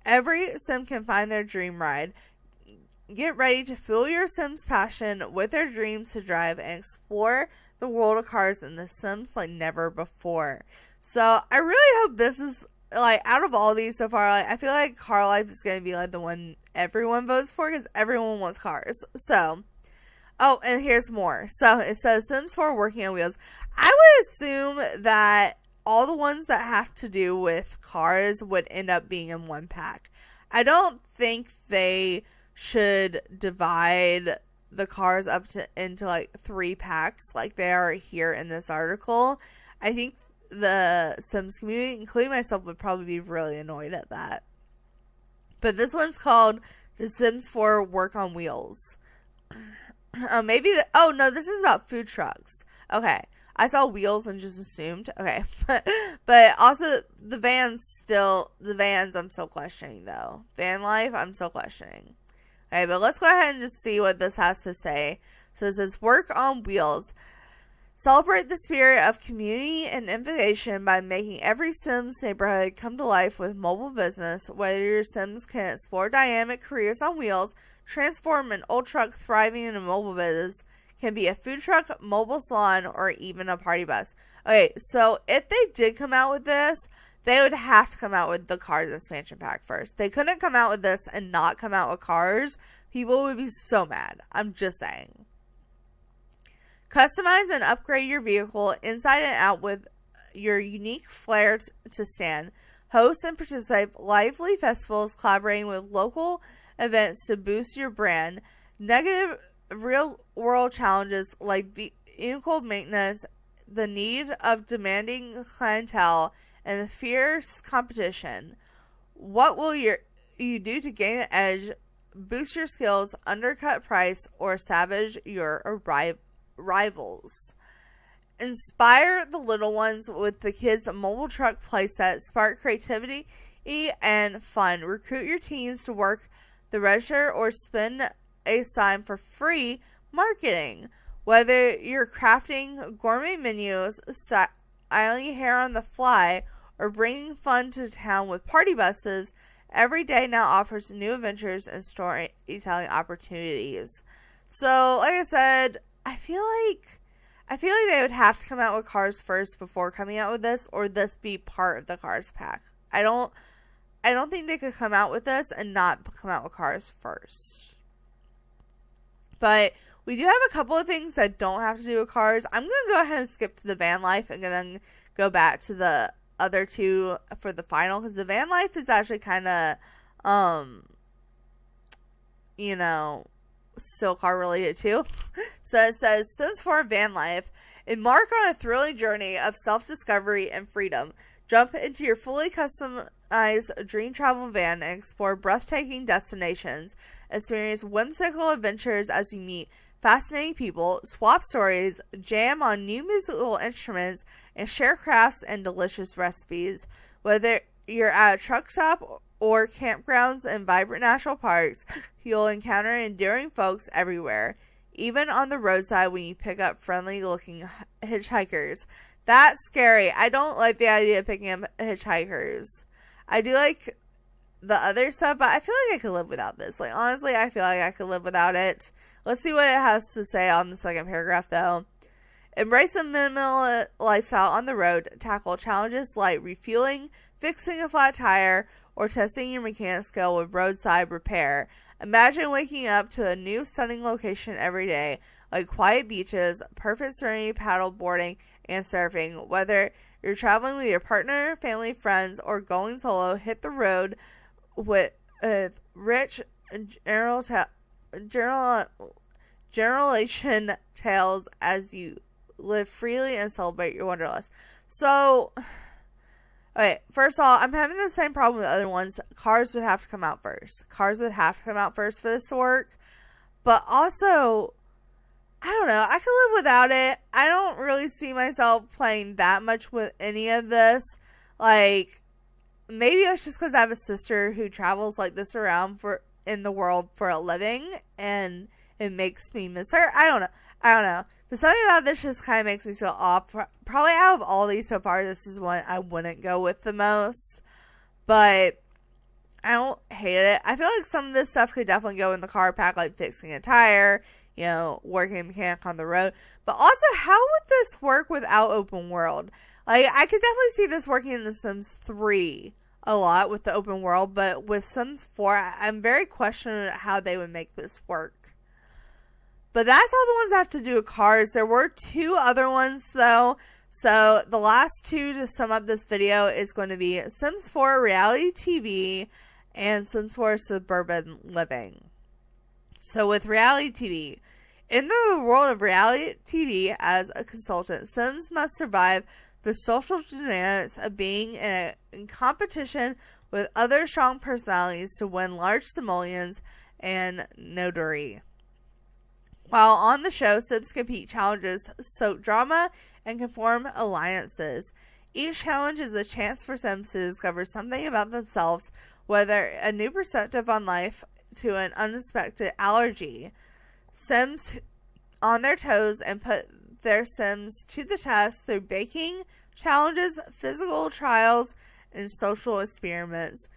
every Sim can find their dream ride. Get ready to fuel your Sim's passion with their dreams to drive and explore the world of cars in The Sims like never before. So I really hope this is, like, out of all these so far, like, I feel like car life is going to be like the one everyone votes for because everyone wants cars. So, oh, and here's more. So it says Sims 4 working on wheels. I would assume that all the ones that have to do with cars would end up being in one pack. I don't think they should divide the cars up into like 3 packs like they are here in this article. I think the Sims community, including myself, would probably be really annoyed at that. But this one's called The Sims 4 Work on Wheels. Oh no, this is about food trucks. Okay. I saw wheels and just assumed. Okay. But also the vans I'm still questioning though. Van life, I'm still questioning. Okay, but let's go ahead and just see what this has to say. So it says, work on wheels. Celebrate the spirit of community and innovation by making every Sims neighborhood come to life with mobile business. Whether your Sims can explore dynamic careers on wheels, transform an old truck thriving in a mobile business, can be a food truck, mobile salon, or even a party bus. Okay, so if they did come out with this, they would have to come out with the Cars expansion pack first. They couldn't come out with this and not come out with Cars. People would be so mad. I'm just saying. Customize and upgrade your vehicle inside and out with your unique flair to stand. Host and participate lively festivals, collaborating with local events to boost your brand. Negative real-world challenges like vehicle maintenance, the need of demanding clientele, and the fierce competition. What will you do to gain an edge, boost your skills, undercut price, or savage your rivals? Inspire the little ones with the kids' mobile truck playset. Spark creativity and fun. Recruit your teens to work the register or spend a sign for free marketing. Whether you're crafting gourmet menus, styling hair on the fly, or bringing fun to town with party buses, every day now offers new adventures and storytelling opportunities. So, like I said, I feel like they would have to come out with Cars first before coming out with this, or this be part of the Cars pack. I don't think they could come out with this and not come out with Cars first. But we do have a couple of things that don't have to do with Cars. I'm going to go ahead and skip to the van life and then go back to the other two for the final, because the van life is actually kind of, still car related too. So it says, Sims 4 van life. Embark on a thrilling journey of self-discovery and freedom. Jump into your fully customized dream travel van and explore breathtaking destinations. Experience whimsical adventures as you meet fascinating people, swap stories, jam on new musical instruments, and share crafts and delicious recipes. Whether you're at a truck stop or campgrounds and vibrant national parks, you'll encounter endearing folks everywhere, even on the roadside when you pick up friendly-looking hitchhikers. That's scary. I don't like the idea of picking up hitchhikers. I do like the other stuff, but I feel like I could live without this. Like, honestly, I feel like I could live without it. Let's see what it has to say on the second paragraph, though. Embrace a minimal lifestyle on the road. Tackle challenges like refueling, fixing a flat tire, or testing your mechanic skill with roadside repair. Imagine waking up to a new stunning location every day, like quiet beaches, perfect serenity paddle boarding, and surfing. Whether you're traveling with your partner, family, friends, or going solo, hit the road with rich generation tales as you live freely and celebrate your wanderlust. So, okay, first of all, I'm having the same problem with other ones. Cars would have to come out first. Cars would have to come out first for this to work. But also, I don't know. I could live without it. I don't really see myself playing that much with any of this. Like, maybe it's just because I have a sister who travels like this around in the world for a living, and it makes me miss her. I don't know. But something about this just kind of makes me feel off. Probably out of all these so far, this is one I wouldn't go with the most. But I don't hate it. I feel like some of this stuff could definitely go in the car pack, like fixing a tire, working a mechanic on the road. But also, how would this work without open world? Like, I could definitely see this working in The Sims 3 a lot with the open world, but with Sims 4, I'm very questioning how they would make this work. But that's all the ones that have to do with cars. There were two other ones, though. So the last two to sum up this video is going to be Sims 4 Reality TV and Sims 4 Suburban Living. So with Reality TV, in the world of reality TV as a consultant, Sims must survive the social dynamics of being in competition with other strong personalities to win large simoleons and notoriety. While on the show, Sims compete challenges, soak drama, and can form alliances. Each challenge is a chance for Sims to discover something about themselves, whether a new perspective on life to an unexpected allergy. Sims on their toes and put their Sims to the test through baking challenges, physical trials, and social experiments.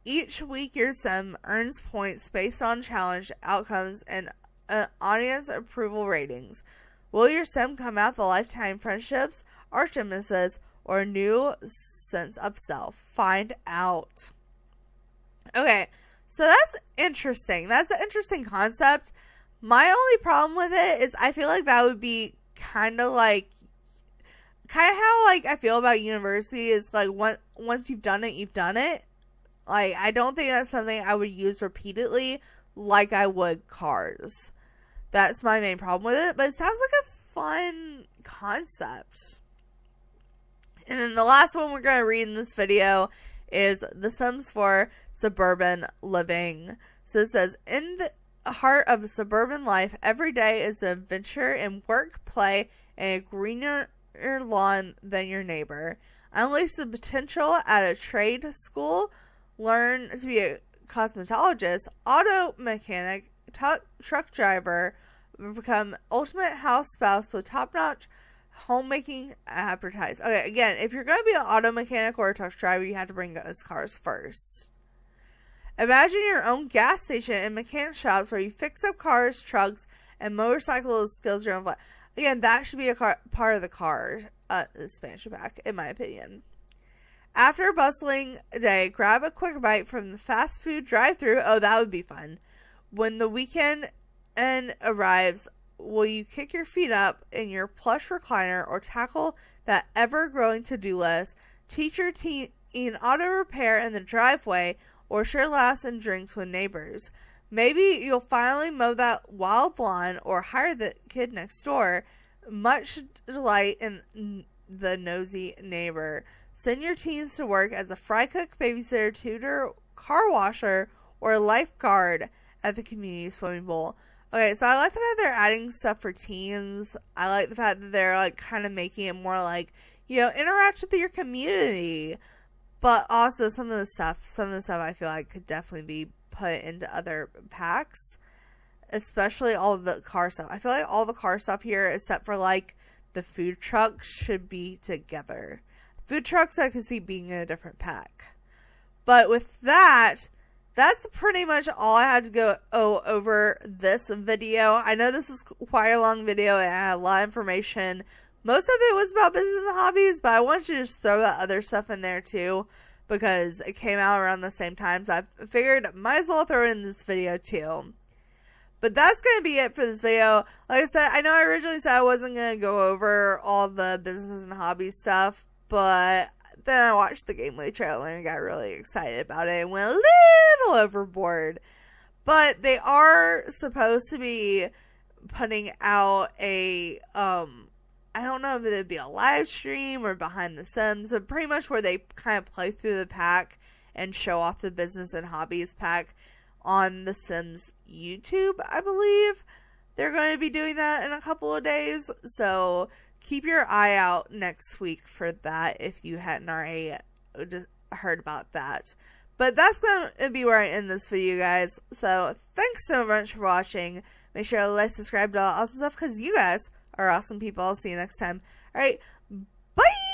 Each week, your Sim earns points based on challenge outcomes and audience approval ratings. Will your Sim come out the lifetime friendships, arch nemesis, or new sense of self? Find out. Okay, so that's interesting. That's an interesting concept. My only problem with it is I feel like that would be kind of how I feel about university is like once you've done it, you've done it. Like, I don't think that's something I would use repeatedly like I would cars. That's my main problem with it, but it sounds like a fun concept. And then the last one we're going to read in this video is The Sims 4 Suburban Living. So it says, in the heart of suburban life, every day is an adventure in work, play, and a greener lawn than your neighbor. Unleash the potential at a trade school. Learn to be a cosmetologist, auto mechanic, truck driver, become ultimate house spouse with top-notch homemaking advertised. Okay, again, if you're going to be an auto mechanic or a truck driver, you have to bring those cars first. Imagine your own gas station and mechanic shops where you fix up cars, trucks, and motorcycle skills your own flat. Again, that should be a part of the expansion pack, in my opinion. After a bustling day, grab a quick bite from the fast food drive-thru. Oh, that would be fun. When the weekend arrives, will you kick your feet up in your plush recliner or tackle that ever-growing to-do list, teach your teen auto repair in the driveway, or share laughs and drinks with neighbors? Maybe you'll finally mow that wild lawn or hire the kid next door. Much delight in the nosy neighbor. Send your teens to work as a fry cook, babysitter, tutor, car washer, or lifeguard at the community swimming pool. Okay, so I like the fact they're adding stuff for teens. I like the fact that they're like kind of making it more like, interact with your community. But also some of the stuff I feel like could definitely be put into other packs, especially all of the car stuff. I feel like all the car stuff here, except for like the food trucks, should be together. Food trucks I could see being in a different pack. But with that, that's pretty much all I had to go over this video. I know this is quite a long video. It had a lot of information. Most of it was about business and hobbies, but I wanted to just throw that other stuff in there too, because it came out around the same time, so I figured might as well throw it in this video too. But that's going to be it for this video. Like I said, I know I originally said I wasn't going to go over all the business and hobby stuff, but then I watched the gameplay trailer and got really excited about it and went a little overboard. But they are supposed to be putting out a, I don't know if it would be a live stream or behind the Sims, but pretty much where they kind of play through the pack and show off the business and hobbies pack on the Sims YouTube, I believe. They're going to be doing that in a couple of days, so keep your eye out next week for that if you hadn't already heard about that. But that's going to be where I end this video, guys. So thanks so much for watching. Make sure to like, subscribe to all awesome stuff, because you guys are awesome people. I'll see you next time. Alright, bye!